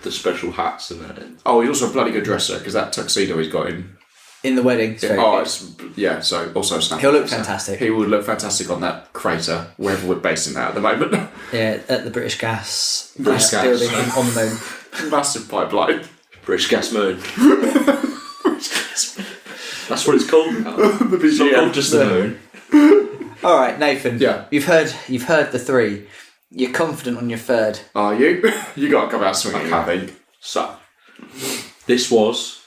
[SPEAKER 4] the special hats and that.
[SPEAKER 3] Oh, he's also a bloody good dresser because that tuxedo he's got in.
[SPEAKER 2] In the wedding, it's very
[SPEAKER 3] Oh,
[SPEAKER 2] good.
[SPEAKER 3] so also a snap.
[SPEAKER 2] He'll look fantastic.
[SPEAKER 3] He would look fantastic on that crater, wherever we're basing that at the moment.
[SPEAKER 2] Yeah, at the British Gas,
[SPEAKER 3] British Gas.
[SPEAKER 2] building on the moon.
[SPEAKER 3] Massive pipeline.
[SPEAKER 4] British Gas Moon. That's what it's called now. It's not called just the moon.
[SPEAKER 2] All right, Nathan.
[SPEAKER 3] Yeah.
[SPEAKER 2] You've heard the three. You're confident on your third.
[SPEAKER 3] Are you? You got to come out swinging, I think.
[SPEAKER 4] So, this was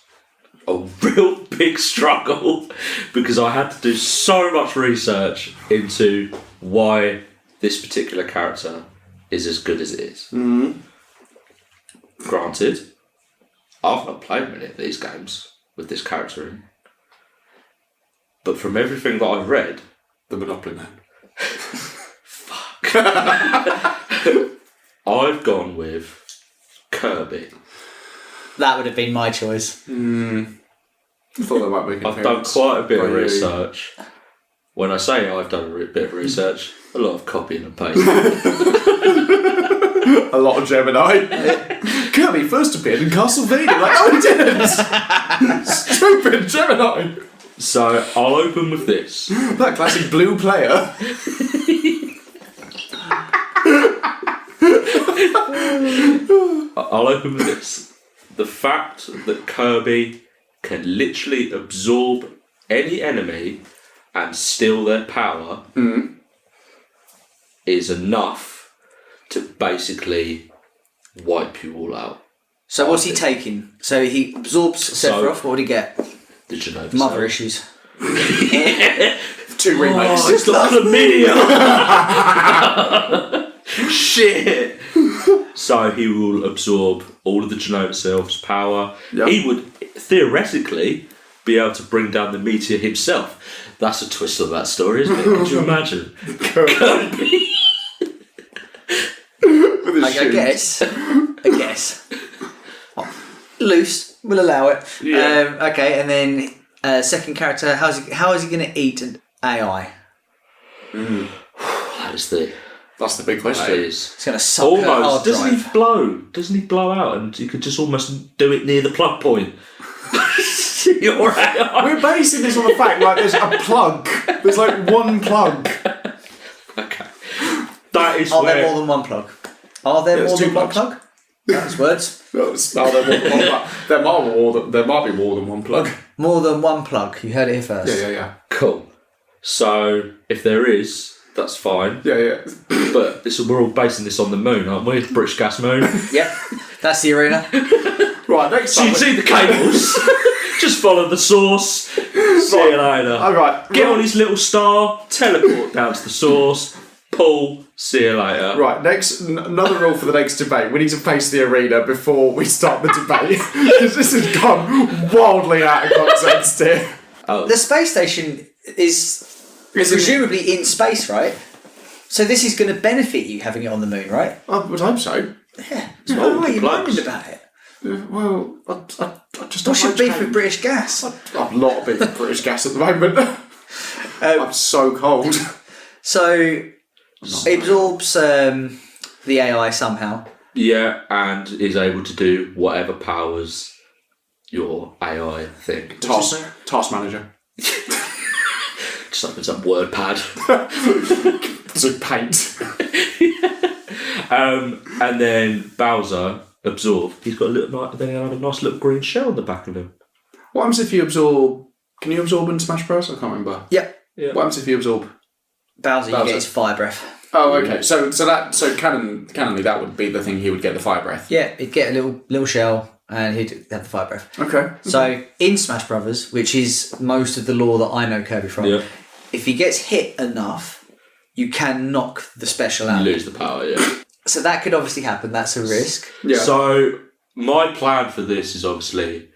[SPEAKER 4] a real big struggle because I had to do so much research into why this particular character is as good as it is.
[SPEAKER 3] Mm-hmm.
[SPEAKER 4] Granted, I've not played many of these games with this character in. But from everything that I've read...
[SPEAKER 3] The Monopoly Man.
[SPEAKER 4] Fuck. I've gone with Kirby.
[SPEAKER 2] That would have been my choice.
[SPEAKER 3] I thought that might make
[SPEAKER 4] I've done quite a bit of research. When I say I've done a bit of research, a lot of copying and pasting.
[SPEAKER 3] A lot of Gemini. Kirby first appeared in Castlevania. Like, oh, he didn't! Stupid Gemini!
[SPEAKER 4] So, I'll open with this.
[SPEAKER 3] That classic blue player.
[SPEAKER 4] I'll open with this. The fact that Kirby can literally absorb any enemy and steal their power is enough to basically wipe you all out.
[SPEAKER 2] So what's he taking? So he absorbs Sephiroth. What would he get?
[SPEAKER 4] Did you know?
[SPEAKER 2] Mother issues.
[SPEAKER 3] 2 remakes.
[SPEAKER 4] It's not chlamydia! Shit! So he will absorb all of the Genova Self's power.
[SPEAKER 3] Yep.
[SPEAKER 4] He would theoretically be able to bring down the meteor himself. That's a twist of that story, isn't it? Could you imagine? Kirby.
[SPEAKER 2] I guess. Loose. We'll allow it.
[SPEAKER 4] Yeah.
[SPEAKER 2] Okay, and then second character. How is he going to eat an AI?
[SPEAKER 3] That's the big question.
[SPEAKER 4] That is.
[SPEAKER 2] It's going to suck her hard
[SPEAKER 4] Almost.
[SPEAKER 2] drive.
[SPEAKER 4] Doesn't he blow out? And you could just almost do it near the plug point. You're right.
[SPEAKER 3] We're basing this on the fact like there's a plug. There's like one plug.
[SPEAKER 4] Okay. That is
[SPEAKER 2] Are
[SPEAKER 4] where...
[SPEAKER 2] there more than one plug? Are there
[SPEAKER 3] There's
[SPEAKER 2] more
[SPEAKER 3] 2
[SPEAKER 2] than one
[SPEAKER 3] plugs.
[SPEAKER 2] plug? That's words.
[SPEAKER 3] No, there might be more than one plug.
[SPEAKER 2] More than one plug. You heard it here first.
[SPEAKER 3] Yeah.
[SPEAKER 4] Cool. So, if there is, that's fine.
[SPEAKER 3] Yeah.
[SPEAKER 4] But we're all basing this on the moon, aren't we? British gas moon.
[SPEAKER 2] Yep. That's the arena.
[SPEAKER 3] Right, next
[SPEAKER 4] So
[SPEAKER 3] time.
[SPEAKER 4] you see the cables. Just follow the source. See you later.
[SPEAKER 3] Alright.
[SPEAKER 4] Get on his little star, teleport down to the source, pull, see you later.
[SPEAKER 3] Right, another rule for the next debate. We need to face the arena before we start the debate. Because this has gone wildly out of context here.
[SPEAKER 2] The space station is presumably in space, right? So this is going to benefit you having it on the moon, right?
[SPEAKER 3] I would hope so.
[SPEAKER 2] Yeah. So why are you
[SPEAKER 4] plugs.
[SPEAKER 2] moaning about it?
[SPEAKER 3] Well, I just don't
[SPEAKER 2] What's your
[SPEAKER 3] like
[SPEAKER 2] beef
[SPEAKER 3] change.
[SPEAKER 2] with British Gas?
[SPEAKER 3] I've a lot of beef with British Gas at the moment. I'm so cold.
[SPEAKER 2] So it absorbs the AI somehow.
[SPEAKER 4] Yeah, and is able to do whatever powers your AI thing.
[SPEAKER 3] Task manager.
[SPEAKER 4] Just opens up WordPad.
[SPEAKER 3] So paint.
[SPEAKER 4] And then Bowser absorb. He's got a little. Then he'll have a nice little green shell on the back of him.
[SPEAKER 3] What happens if you absorb... Can you absorb in Smash Bros? I can't remember.
[SPEAKER 2] Yep.
[SPEAKER 4] Yeah.
[SPEAKER 3] What happens if you absorb...
[SPEAKER 2] Bowser, you get his fire breath.
[SPEAKER 3] Oh, okay. So canonly that would be the thing he would get the fire breath.
[SPEAKER 2] Yeah, he'd get a little shell and he'd have the fire breath.
[SPEAKER 3] Okay.
[SPEAKER 2] So in Smash Brothers, which is most of the lore that I know Kirby from, if he gets hit enough, you can knock the special out.
[SPEAKER 4] You lose the power, yeah.
[SPEAKER 2] So that could obviously happen. That's a risk.
[SPEAKER 3] Yeah.
[SPEAKER 4] So my plan for this is obviously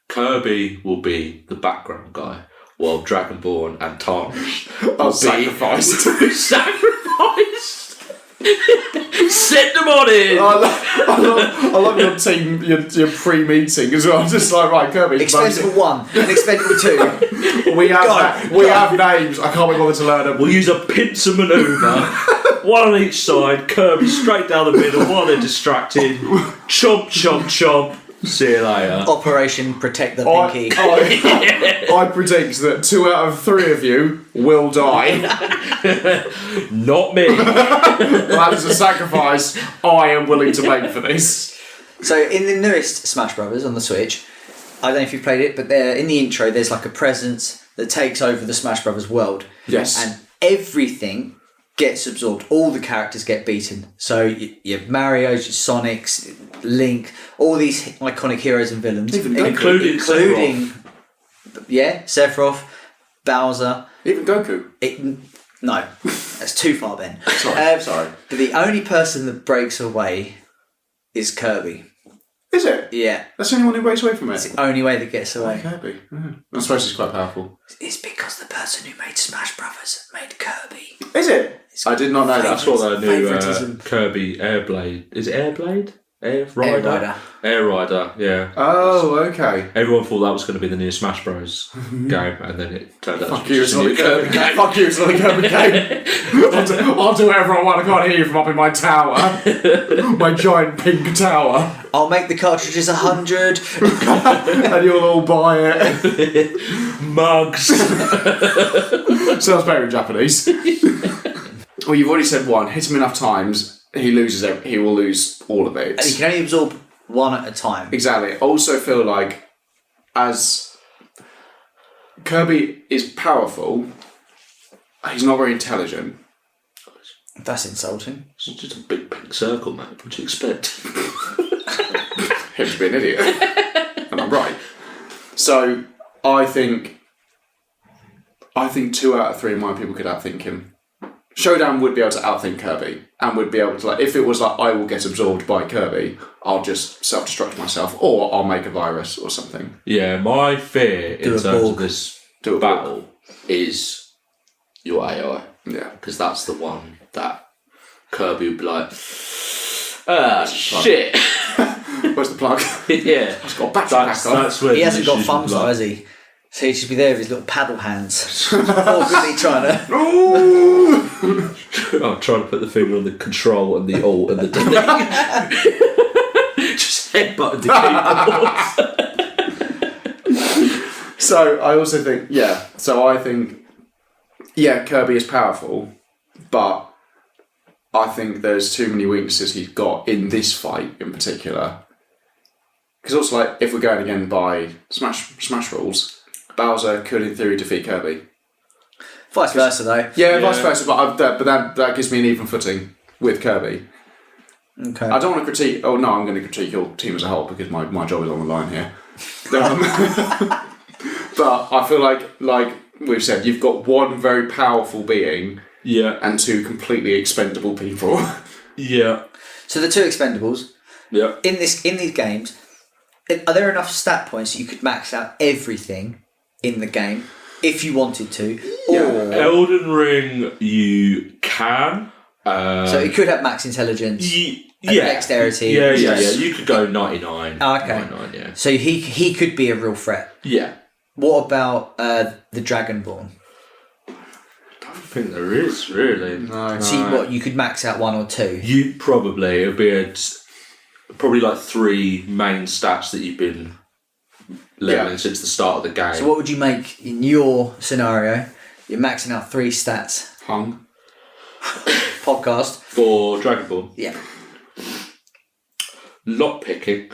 [SPEAKER 4] Kirby will be the background guy, while Dragonborn and Tarnished will be
[SPEAKER 3] sacrificed.
[SPEAKER 4] sacrificed. Set them on in.
[SPEAKER 3] I love your team, your pre-meeting as well. Just like, right, Kirby.
[SPEAKER 2] Expendable 1 and Expendable 2.
[SPEAKER 3] We have names. I can't be bothered to learn them.
[SPEAKER 4] We'll use a pincer manoeuvre. One on each side. Kirby straight down the middle while they're distracted. Chomp, chomp, chomp. See you later.
[SPEAKER 2] Operation Protect the Pinky.
[SPEAKER 3] I predict that 2 out of 3 of you will die.
[SPEAKER 4] Not me.
[SPEAKER 3] That is a sacrifice I am willing to make for this.
[SPEAKER 2] So in the newest Smash Brothers on the Switch, I don't know if you've played it, but there in the intro there's like a presence that takes over the Smash Brothers world.
[SPEAKER 3] Yes.
[SPEAKER 2] And everything gets absorbed. All the characters get beaten. So your Mario's, your Sonic's, Link, all these iconic heroes and villains,
[SPEAKER 4] including
[SPEAKER 2] Sephiroth, Bowser,
[SPEAKER 3] even Goku.
[SPEAKER 2] No, that's too far, Ben.
[SPEAKER 3] Sorry.
[SPEAKER 2] But the only person that breaks away is Kirby.
[SPEAKER 3] Is it?
[SPEAKER 2] Yeah.
[SPEAKER 3] That's the only one who breaks away from it?
[SPEAKER 2] It's the only way that gets away.
[SPEAKER 3] Kirby. I suppose he's quite powerful.
[SPEAKER 2] It's because the person who made Smash Brothers made Kirby.
[SPEAKER 3] Is it? I did not know that.
[SPEAKER 4] I saw that new
[SPEAKER 2] Favoritism.
[SPEAKER 4] Kirby Airblade. Is it Airblade? Air Rider? Air Rider, yeah.
[SPEAKER 3] Oh, okay.
[SPEAKER 4] Everyone thought that was going to be the new Smash Bros. game, and then it turned out
[SPEAKER 3] Fuck you, it's not a Kirby game. Fuck you, it's not a Kirby game. I'll do whatever I want. I can't hear you from up in my tower. My giant pink tower.
[SPEAKER 2] I'll make the cartridges 100.
[SPEAKER 3] And you'll all buy it.
[SPEAKER 4] Mugs.
[SPEAKER 3] Sounds better in Japanese. Well, you've already said one. Hit him enough times, he will lose all of it.
[SPEAKER 2] And you can only absorb one at a time.
[SPEAKER 3] Exactly. I also feel like as Kirby is powerful, he's not very intelligent.
[SPEAKER 2] That's insulting.
[SPEAKER 4] It's just a big pink circle, man. What do you expect?
[SPEAKER 3] Him to be an idiot. And I'm right. So I think 2 out of 3 of my people could outthink him. Showdown would be able to outthink Kirby and would be able to, like, if it was like I will get absorbed by Kirby, I'll just self-destruct myself or I'll make a virus or something.
[SPEAKER 4] Yeah, my fear in terms of this battle is your AI.
[SPEAKER 3] Yeah.
[SPEAKER 4] Because that's the one that Kirby would be like, shit.
[SPEAKER 3] Where's the plug?
[SPEAKER 4] Yeah.
[SPEAKER 3] He's got a battery pack on.
[SPEAKER 4] That's where
[SPEAKER 2] He hasn't got
[SPEAKER 4] issues
[SPEAKER 2] thumbs
[SPEAKER 4] would
[SPEAKER 2] though,
[SPEAKER 4] lie.
[SPEAKER 2] has he? So he should be there with his little paddle hands. Awkwardly trying to...
[SPEAKER 4] I'm trying to put the finger on the control and the alt and the delete. Just headbutting the keyboard.
[SPEAKER 3] So I also think, Kirby is powerful, but I think there's too many weaknesses he's got in this fight in particular. Because also, like, if we're going again by Smash rules, Bowser could in theory defeat Kirby.
[SPEAKER 2] Vice versa though.
[SPEAKER 3] Yeah, vice versa, but that gives me an even footing with Kirby.
[SPEAKER 2] Okay.
[SPEAKER 3] I don't want to critique. Oh no, I'm going to critique your team as a whole because my job is on the line here. But I feel like we've said, you've got one very powerful being, and 2 completely expendable people.
[SPEAKER 4] Yeah.
[SPEAKER 2] So the 2 expendables.
[SPEAKER 4] Yeah.
[SPEAKER 2] In these games, are there enough stat points that you could max out everything in the game if you wanted to? Or
[SPEAKER 4] Elden Ring, you can.
[SPEAKER 2] so it could have max intelligence. And dexterity.
[SPEAKER 4] Yeah. You could go 99.
[SPEAKER 2] Oh, okay.
[SPEAKER 4] 99, yeah.
[SPEAKER 2] So he could be a real threat.
[SPEAKER 4] Yeah.
[SPEAKER 2] What about the Dragonborn?
[SPEAKER 4] I don't think there is, really.
[SPEAKER 3] No.
[SPEAKER 2] So you could max out 1 or 2?
[SPEAKER 4] You probably, it would be probably like 3 main stats that you've been leveling since the start of the game.
[SPEAKER 2] So what would you make in your scenario? You're maxing out 3 stats.
[SPEAKER 3] Hung.
[SPEAKER 2] Podcast.
[SPEAKER 4] For Dragonborn?
[SPEAKER 2] Yeah.
[SPEAKER 4] Lockpicking.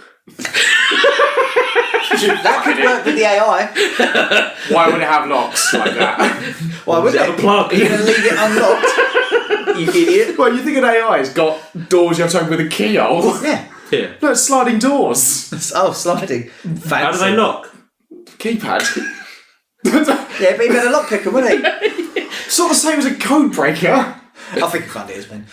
[SPEAKER 2] That could work with the AI.
[SPEAKER 3] Why would it have locks like that?
[SPEAKER 2] Why would
[SPEAKER 4] Does it have a plug?
[SPEAKER 2] Are you going to leave it unlocked? You idiot.
[SPEAKER 3] Well, you think an AI's got doors you have to open with a keyhole?
[SPEAKER 2] Yeah.
[SPEAKER 4] Yeah.
[SPEAKER 3] No, it's sliding doors.
[SPEAKER 2] Oh, sliding. Fancy.
[SPEAKER 4] How do they lock?
[SPEAKER 3] Keypad.
[SPEAKER 2] Yeah, but he better lockpick them, wouldn't he?
[SPEAKER 3] It's not the same as a code breaker.
[SPEAKER 2] I think you can't do this, man.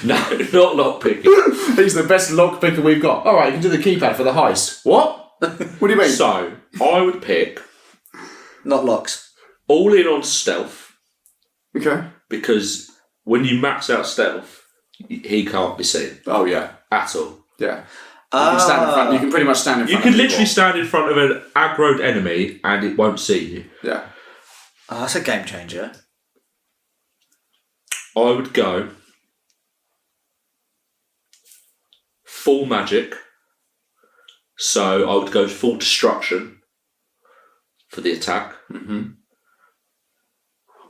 [SPEAKER 4] No, not lockpicking.
[SPEAKER 3] He's the best lock picker we've got. Alright, you can do the keypad for the heist. What? What do you mean?
[SPEAKER 4] So, I would pick
[SPEAKER 2] Not locks.
[SPEAKER 4] all in on stealth,
[SPEAKER 3] Okay.
[SPEAKER 4] because when you max out stealth, he can't be seen
[SPEAKER 3] Oh, yeah.
[SPEAKER 4] at all.
[SPEAKER 3] Yeah. You can stand in front. You can pretty much stand in
[SPEAKER 4] You
[SPEAKER 3] front
[SPEAKER 4] can
[SPEAKER 3] of
[SPEAKER 4] literally
[SPEAKER 3] people.
[SPEAKER 4] stand in front of an aggroed enemy and it won't see you.
[SPEAKER 3] Yeah.
[SPEAKER 2] Oh, that's a game changer.
[SPEAKER 4] I would go full magic. So I would go full destruction for the attack.
[SPEAKER 3] Mm-hmm.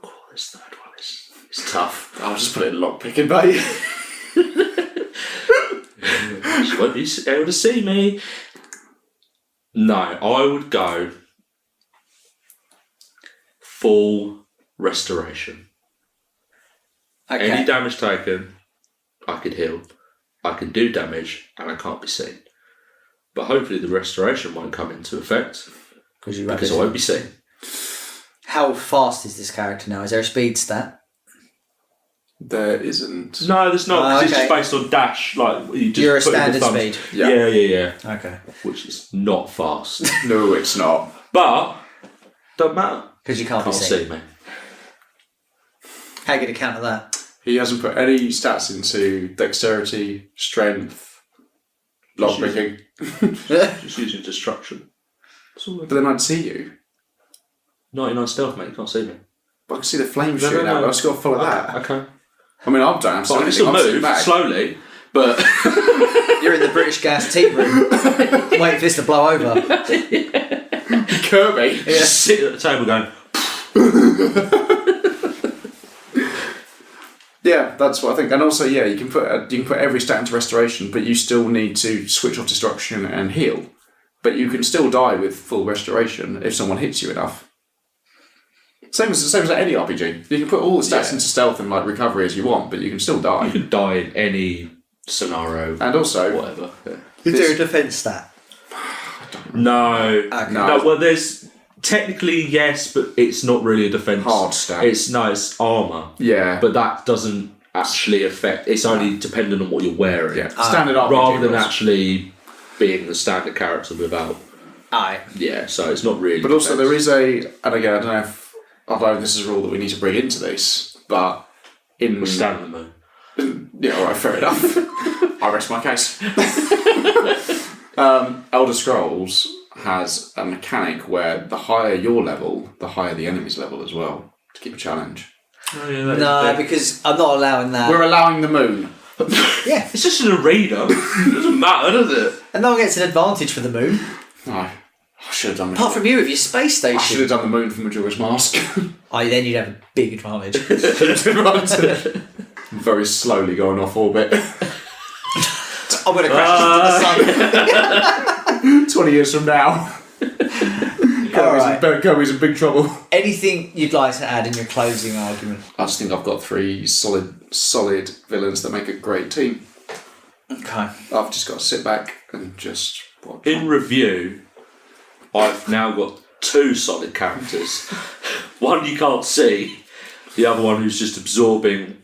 [SPEAKER 4] Oh, this third one is tough.
[SPEAKER 3] I'll just put it in lock picking, mate.
[SPEAKER 4] She won't be able to see me. No, I would go full restoration.
[SPEAKER 2] Okay.
[SPEAKER 4] Any damage taken, I could heal. I can do damage, and I can't be seen. But hopefully the restoration won't come into effect because I won't be seen.
[SPEAKER 2] How fast is this character now? Is there a speed stat?
[SPEAKER 3] There isn't.
[SPEAKER 4] No, there's not. 'Cause it's just based on dash. Like you just
[SPEAKER 2] You're a
[SPEAKER 4] put in the
[SPEAKER 2] standard
[SPEAKER 4] thumbs.
[SPEAKER 2] speed.
[SPEAKER 4] Yeah.
[SPEAKER 2] Okay.
[SPEAKER 4] Which is not fast,
[SPEAKER 3] No, it's not.
[SPEAKER 4] but don't matter
[SPEAKER 2] Because you can't be
[SPEAKER 4] can't
[SPEAKER 2] seen.
[SPEAKER 4] see me.
[SPEAKER 2] How are you going to counter that?
[SPEAKER 3] He hasn't put any stats into dexterity, strength, lockpicking.
[SPEAKER 4] Just using destruction.
[SPEAKER 3] But then I'd see you.
[SPEAKER 4] 99 stealth, mate. You can't see me.
[SPEAKER 3] But I can see the flames shooting out. I've just got to follow that.
[SPEAKER 4] Okay.
[SPEAKER 3] I mean, I don't have to
[SPEAKER 4] But
[SPEAKER 3] do
[SPEAKER 4] I can
[SPEAKER 3] anything.
[SPEAKER 4] still
[SPEAKER 3] I'm sitting
[SPEAKER 4] move
[SPEAKER 3] back.
[SPEAKER 4] slowly, but
[SPEAKER 2] You're in the British Gas tea room, waiting for this to blow over.
[SPEAKER 3] Kirby.
[SPEAKER 4] just sit at the table going.
[SPEAKER 3] Yeah, that's what I think. And also, yeah, you can put every stat into restoration, but you still need to switch off destruction and heal. But you can still die with full restoration if someone hits you enough. Same as any RPG. You can put all the stats into stealth and like recovery as you want, but you can still die.
[SPEAKER 4] You can die in any scenario.
[SPEAKER 3] And also,
[SPEAKER 4] whatever. Yeah.
[SPEAKER 2] Is there a defense stat?
[SPEAKER 4] No.
[SPEAKER 2] Okay.
[SPEAKER 4] No. Well, there's technically yes, but it's not really a defense.
[SPEAKER 3] Hard stat.
[SPEAKER 4] It's armor.
[SPEAKER 3] Yeah.
[SPEAKER 4] But that doesn't actually affect. It's only dependent on what you're wearing.
[SPEAKER 3] Yeah. Standard RPG
[SPEAKER 4] rather than
[SPEAKER 3] rules.
[SPEAKER 4] actually being the standard character without.
[SPEAKER 2] Aye.
[SPEAKER 4] Yeah. So it's not really.
[SPEAKER 3] But also there is and again, I don't know if this is a rule that we need to bring into this, but
[SPEAKER 4] We'll stand on the moon.
[SPEAKER 3] Yeah, alright, fair enough. I rest my case. Elder Scrolls has a mechanic where the higher your level, the higher the enemy's level as well, to keep a challenge.
[SPEAKER 4] Oh, yeah,
[SPEAKER 2] No, because I'm not allowing that.
[SPEAKER 3] We're allowing the moon.
[SPEAKER 2] Yeah.
[SPEAKER 4] It's just an arena. It doesn't matter, does it?
[SPEAKER 2] And no one gets an advantage for the moon.
[SPEAKER 3] No. I should have done
[SPEAKER 2] Apart from you with your space
[SPEAKER 3] I should
[SPEAKER 2] station.
[SPEAKER 3] have done the moon for Majora's Mask.
[SPEAKER 2] Oh, then you'd have a big advantage.
[SPEAKER 3] Very slowly going off orbit.
[SPEAKER 2] I'm going to crash into the sun.
[SPEAKER 3] 20 years from now. Kirby's in big trouble.
[SPEAKER 2] Anything you'd like to add in your closing argument?
[SPEAKER 3] I just think I've got 3 solid villains that make a great team.
[SPEAKER 2] Okay.
[SPEAKER 3] I've just got to sit back and just watch.
[SPEAKER 4] In review, I've now got 2 solid characters. One you can't see, the other one who's just absorbing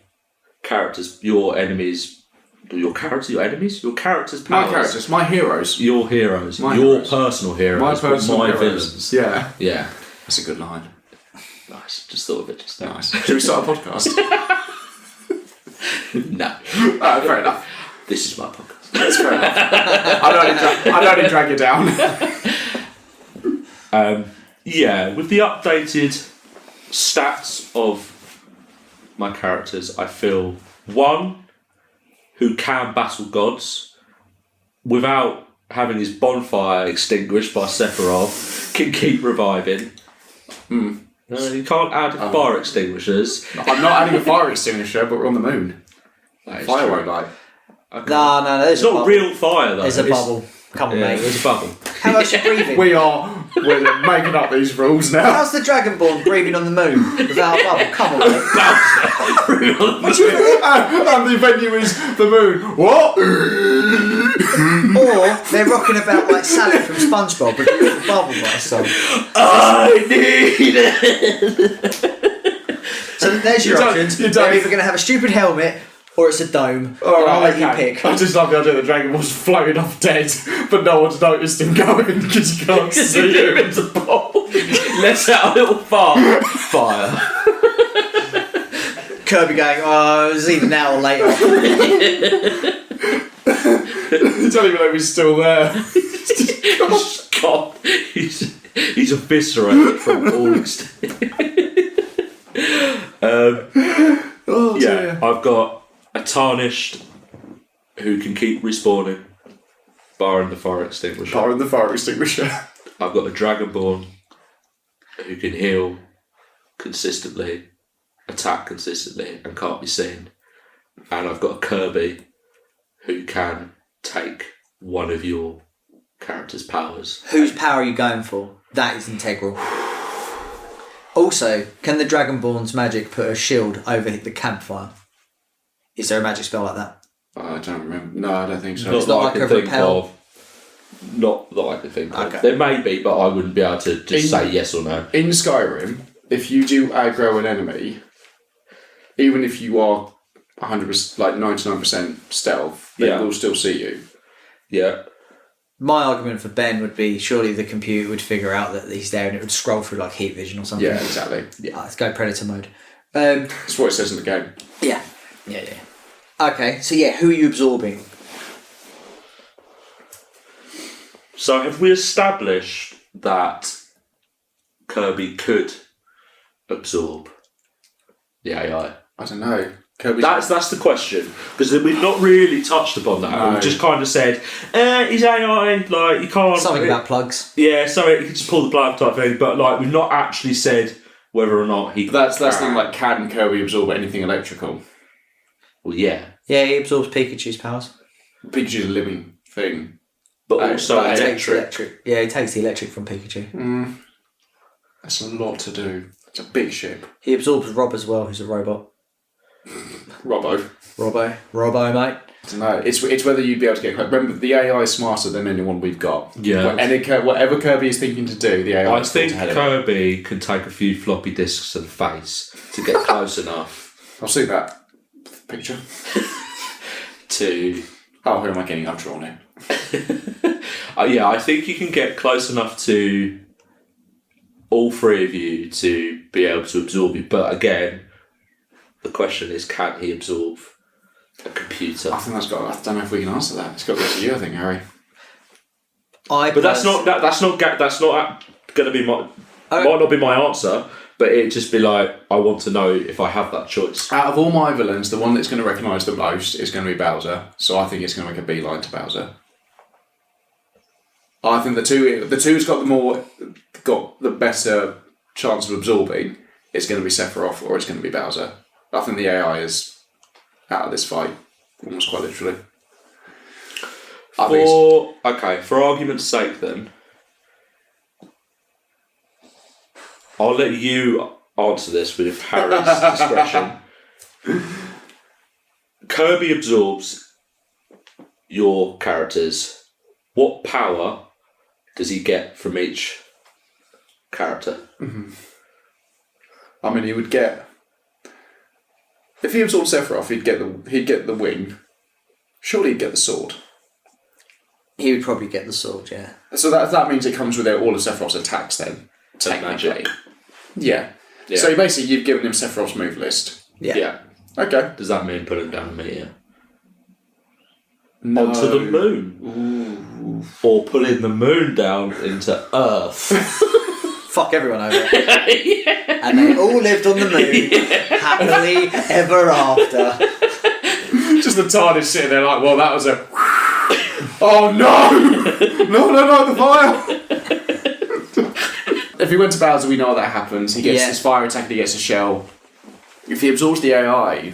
[SPEAKER 4] characters, your enemies, your character's powers.
[SPEAKER 3] My characters, my heroes.
[SPEAKER 4] Your heroes.
[SPEAKER 3] My
[SPEAKER 4] your
[SPEAKER 3] heroes.
[SPEAKER 4] personal heroes.
[SPEAKER 3] My personal
[SPEAKER 4] my
[SPEAKER 3] heroes.
[SPEAKER 4] villains.
[SPEAKER 3] Yeah.
[SPEAKER 4] Yeah.
[SPEAKER 3] That's a good line.
[SPEAKER 4] Nice. Just thought of it just now.
[SPEAKER 3] Nice. Should we start a podcast?
[SPEAKER 4] No.
[SPEAKER 3] Fair enough.
[SPEAKER 4] This is my podcast.
[SPEAKER 3] That's fair enough. I'd only drag you down.
[SPEAKER 4] Yeah, with the updated stats of my characters, I feel one who can battle gods without having his bonfire extinguished by Sephiroth can keep reviving. No, you can't add fire extinguishers.
[SPEAKER 3] I'm not adding a fire extinguisher, but we're on the moon.
[SPEAKER 4] That is
[SPEAKER 3] Fire
[SPEAKER 4] true.
[SPEAKER 3] won't light.
[SPEAKER 4] Okay.
[SPEAKER 2] No, there's
[SPEAKER 4] It's
[SPEAKER 2] a
[SPEAKER 4] not
[SPEAKER 2] bubble.
[SPEAKER 4] real fire though.
[SPEAKER 2] There's a
[SPEAKER 4] It's-
[SPEAKER 2] bubble. Come on,
[SPEAKER 4] Yeah,
[SPEAKER 2] mate.
[SPEAKER 4] there's a bubble.
[SPEAKER 2] How much you breathing?
[SPEAKER 3] We're making up these rules now.
[SPEAKER 2] How's the Dragonborn breathing on the moon without a bubble? Come on, mate.
[SPEAKER 3] And the venue is the moon. What?
[SPEAKER 2] Or they're rocking about like Sally from SpongeBob with a little bubble by song.
[SPEAKER 4] I need it.
[SPEAKER 2] So there's your
[SPEAKER 3] You're done,
[SPEAKER 2] options.
[SPEAKER 3] you're
[SPEAKER 2] They're
[SPEAKER 3] done.
[SPEAKER 2] either going to have a stupid helmet or it's a dome.
[SPEAKER 3] Alright,
[SPEAKER 2] I'll let you
[SPEAKER 3] okay.
[SPEAKER 2] pick.
[SPEAKER 3] I just love the idea that Dragon Ball's floating off dead, but no one's noticed him going because you can't see him.
[SPEAKER 4] Into the bowl. Let's out a little fire.
[SPEAKER 2] Kirby going, oh, it's either now or later.
[SPEAKER 3] You don't even know if he's still there.
[SPEAKER 4] God, he's eviscerated from all extent.
[SPEAKER 3] Oh,
[SPEAKER 4] Yeah,
[SPEAKER 3] dear.
[SPEAKER 4] I've got a tarnished who can keep respawning, barring the fire extinguisher.
[SPEAKER 3] Power in the fire extinguisher.
[SPEAKER 4] I've got a dragonborn who can heal consistently, attack consistently, and can't be seen. And I've got a Kirby who can take one of your character's powers.
[SPEAKER 2] Whose power are you going for? That is integral. Also, can the Dragonborn's magic put a shield over the campfire? Is there a magic spell like that?
[SPEAKER 3] I don't remember. No, I don't think so.
[SPEAKER 2] It's not like a repel?
[SPEAKER 4] Not that I can think of.
[SPEAKER 2] Okay.
[SPEAKER 4] There may be, but I wouldn't be able to just say yes or no.
[SPEAKER 3] In Skyrim, if you do aggro an enemy, even if you are 100%, like 99% stealth, they will still see you.
[SPEAKER 4] Yeah.
[SPEAKER 2] My argument for Ben would be surely the computer would figure out that he's there and it would scroll through like heat vision or something.
[SPEAKER 3] Yeah, exactly.
[SPEAKER 2] Yeah, let's go Predator mode.
[SPEAKER 3] That's what it says in the game.
[SPEAKER 2] Yeah. Okay, so who are you absorbing?
[SPEAKER 4] So have we established that Kirby could absorb the AI?
[SPEAKER 3] I don't know. Kirby's
[SPEAKER 4] That's the question, because we've not really touched upon that.
[SPEAKER 3] No.
[SPEAKER 4] We've just kind of said, he's AI, like you can't.
[SPEAKER 2] Something about plugs.
[SPEAKER 4] Yeah, sorry, you can just pull the plug type thing, but like we've not actually said whether or not he.
[SPEAKER 3] That's the thing. Like, can Kirby absorb anything electrical?
[SPEAKER 4] Well, yeah,
[SPEAKER 2] Yeah, he absorbs Pikachu's powers.
[SPEAKER 3] Pikachu's a living thing.
[SPEAKER 4] but also
[SPEAKER 3] but
[SPEAKER 4] electric.
[SPEAKER 2] Yeah, he takes the electric from Pikachu.
[SPEAKER 3] That's a lot to do. It's a big ship.
[SPEAKER 2] He absorbs Rob as well, who's a robot.
[SPEAKER 3] Robbo.
[SPEAKER 2] Robbo, mate.
[SPEAKER 3] I don't know. It's whether you'd be able to get. Remember, the AI is smarter than anyone we've got.
[SPEAKER 4] Yeah.
[SPEAKER 3] Whatever Kirby is thinking to do, the AI.
[SPEAKER 4] I
[SPEAKER 3] is
[SPEAKER 4] think
[SPEAKER 3] ahead of it.
[SPEAKER 4] Kirby can take a few floppy disks to the face to get close enough
[SPEAKER 3] I'll see that picture.
[SPEAKER 4] to.
[SPEAKER 3] Oh, who am I getting? I've drawn it.
[SPEAKER 4] Yeah, I think you can get close enough to all three of you to be able to absorb you. But again, the question is, can he absorb a computer?
[SPEAKER 3] I think that's got. I don't know if we can answer that. It's got to go to you, I think, Harry.
[SPEAKER 4] But that's not going to be my. Might not be my answer, but it'd just be like, I want to know if I have that choice.
[SPEAKER 3] Out of all my villains, the one that's going to recognise the most is going to be Bowser. So I think it's going to make a beeline to Bowser. I think the two's got the better chance of absorbing. It's going to be Sephiroth or it's going to be Bowser. I think the AI is out of this fight, almost quite literally.
[SPEAKER 4] For argument's sake, then I'll let you answer this with Harry's discretion. Kirby absorbs your characters. What power does he get from each character?
[SPEAKER 3] Mm-hmm. I mean, he would get. If he absorbed Sephiroth, he'd get the wing. Surely he'd get the sword.
[SPEAKER 2] He would probably get the sword, yeah.
[SPEAKER 3] So that means it comes with all of Sephiroth's attacks then.
[SPEAKER 4] Magic.
[SPEAKER 3] Yeah. So basically, you've given him Sephiroth's move list.
[SPEAKER 2] Yeah.
[SPEAKER 3] Okay.
[SPEAKER 4] Does that mean put him down a meteor?
[SPEAKER 3] No.
[SPEAKER 4] Onto the moon? Ooh. Or pulling the moon down into Earth?
[SPEAKER 2] Fuck everyone over. And they all lived on the moon, happily ever after.
[SPEAKER 3] Just the TARDIS sitting there like, well, that was a... Oh no! No, the fire! If he went to Bowser, we know that happens. He gets his fire attack and he gets a shell. If he absorbs the AI...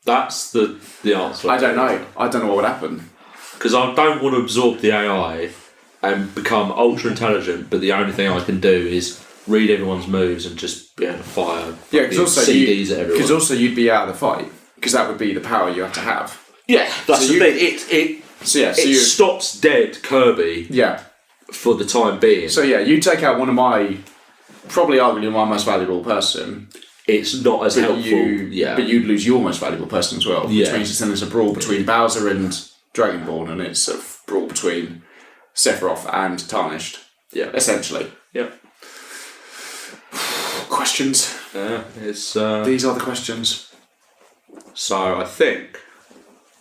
[SPEAKER 4] That's the answer.
[SPEAKER 3] I don't know what would happen.
[SPEAKER 4] Because I don't want to absorb the AI and become ultra intelligent, but the only thing I can do is read everyone's moves and just be able to fire CDs at everyone.
[SPEAKER 3] Because also you'd be out of the fight. Because that would be the power you have to have.
[SPEAKER 4] Yeah, that's the thing. It stops dead Kirby.
[SPEAKER 3] Yeah.
[SPEAKER 4] For the time being.
[SPEAKER 3] So you take out probably arguably my most valuable person.
[SPEAKER 4] It's not as helpful.
[SPEAKER 3] But you'd lose your most valuable person as well. Which means then there's a brawl between Bowser and Dragonborn, and it's a brawl between Sephiroth and Tarnished.
[SPEAKER 4] Yeah.
[SPEAKER 3] Essentially.
[SPEAKER 4] Yeah.
[SPEAKER 3] Questions?
[SPEAKER 4] These
[SPEAKER 3] are the questions.
[SPEAKER 4] So I think,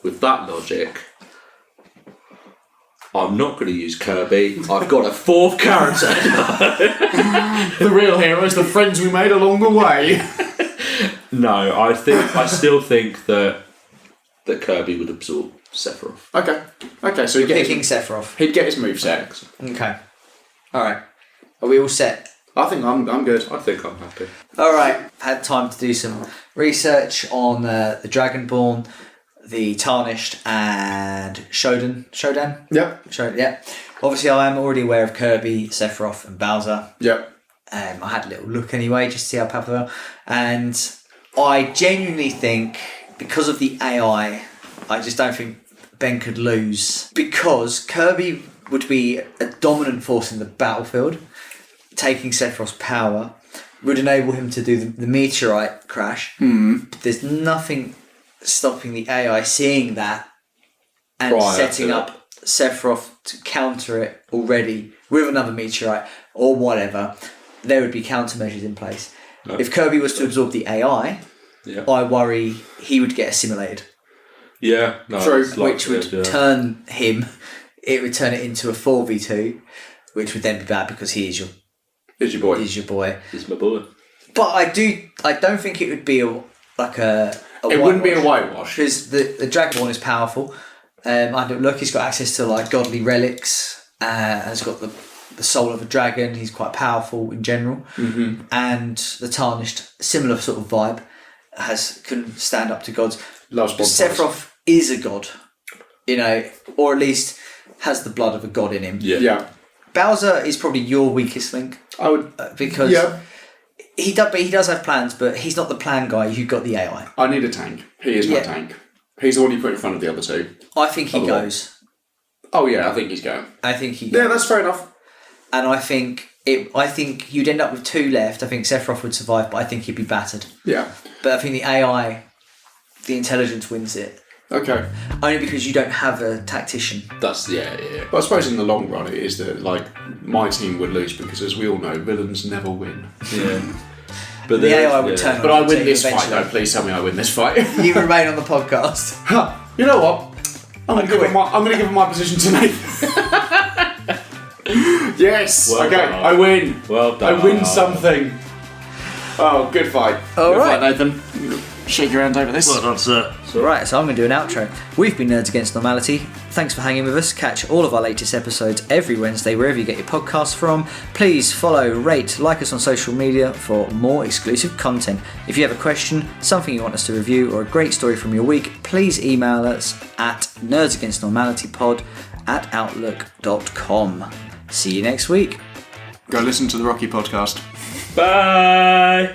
[SPEAKER 4] with that logic, I'm not going to use Kirby. I've got a fourth character.
[SPEAKER 3] The real heroes, the friends we made along the way.
[SPEAKER 4] No, I still think that Kirby would absorb Sephiroth.
[SPEAKER 3] Okay. So
[SPEAKER 2] picking Sephiroth.
[SPEAKER 3] He'd get his moveset.
[SPEAKER 2] Okay. All right. Are we all set?
[SPEAKER 3] I think I'm good.
[SPEAKER 4] I think I'm happy.
[SPEAKER 2] All right. Had time to do some research on the Dragonborn, the Tarnished, and Showdown.
[SPEAKER 3] Yep.
[SPEAKER 2] Yeah. Obviously, I am already aware of Kirby, Sephiroth, and Bowser.
[SPEAKER 3] Yep.
[SPEAKER 2] I had a little look anyway, just to see how powerful they are. And I genuinely think because of the AI, I just don't think Ben could lose. Because Kirby would be a dominant force in the battlefield, taking Sephiroth's power would enable him to do the meteorite crash. There's nothing stopping the AI seeing that and setting up Sephiroth to counter it already with another meteorite or whatever. There would be countermeasures in place. If Kirby was to absorb the AI, I worry he would get assimilated.
[SPEAKER 4] Yeah, no,
[SPEAKER 3] True.
[SPEAKER 2] Which would turn him, it would turn it into a 4v2, which would then be bad because he is your
[SPEAKER 3] boy.
[SPEAKER 2] He's your boy.
[SPEAKER 4] He's my boy.
[SPEAKER 2] But I don't think it would be a
[SPEAKER 3] It wouldn't be a whitewash.
[SPEAKER 2] because the Dragonborn is powerful. Look, he's got access to like godly relics. Has got the soul of a dragon. He's quite powerful in general. And the Tarnished, similar sort of vibe, can stand up to gods.
[SPEAKER 3] Loves bonfires.
[SPEAKER 2] Sephiroth is a god, or at least has the blood of a god in him.
[SPEAKER 3] Yeah.
[SPEAKER 2] Bowser is probably your weakest link.
[SPEAKER 3] I would
[SPEAKER 2] because he does have plans, but he's not the plan guy. You've got the AI.
[SPEAKER 3] I need a tank. He is my tank. He's the one you put in front of the other two.
[SPEAKER 2] I think he goes.
[SPEAKER 3] Oh yeah, I think he's going.
[SPEAKER 2] I think he goes.
[SPEAKER 3] Yeah, that's fair enough.
[SPEAKER 2] And I think you'd end up with two left. I think Sephiroth would survive, but I think he'd be battered.
[SPEAKER 3] Yeah.
[SPEAKER 2] But I think the AI, the intelligence wins it.
[SPEAKER 3] Okay.
[SPEAKER 2] Only because you don't have a tactician.
[SPEAKER 4] That's
[SPEAKER 3] But I suppose in the long run, it is that my team would lose because, as we all know, villains never win.
[SPEAKER 4] Yeah. But
[SPEAKER 2] the AI would turn on.
[SPEAKER 3] But I win this
[SPEAKER 2] eventually.
[SPEAKER 3] fight, though. Please tell me I win this fight.
[SPEAKER 2] You remain on the podcast.
[SPEAKER 3] You know what? I'm going to give him my position to Nathan. Yes.
[SPEAKER 4] Well
[SPEAKER 3] okay.
[SPEAKER 4] done.
[SPEAKER 3] I win.
[SPEAKER 4] Well done.
[SPEAKER 3] I win something. Oh, good fight.
[SPEAKER 2] All
[SPEAKER 3] good
[SPEAKER 2] right.
[SPEAKER 3] fight, Nathan. Shake your hand over this.
[SPEAKER 4] Well done, sir.
[SPEAKER 2] Right, so I'm going to do an outro. We've been Nerds Against Normality. Thanks for hanging with us. Catch all of our latest episodes every Wednesday wherever you get your podcasts from. Please follow, rate, like us on social media for more exclusive content. If you have a question, something you want us to review, or a great story from your week, please email us at nerdsagainstnormalitypod@outlook.com. See you next week.
[SPEAKER 3] Go listen to the Rocky podcast.
[SPEAKER 4] Bye.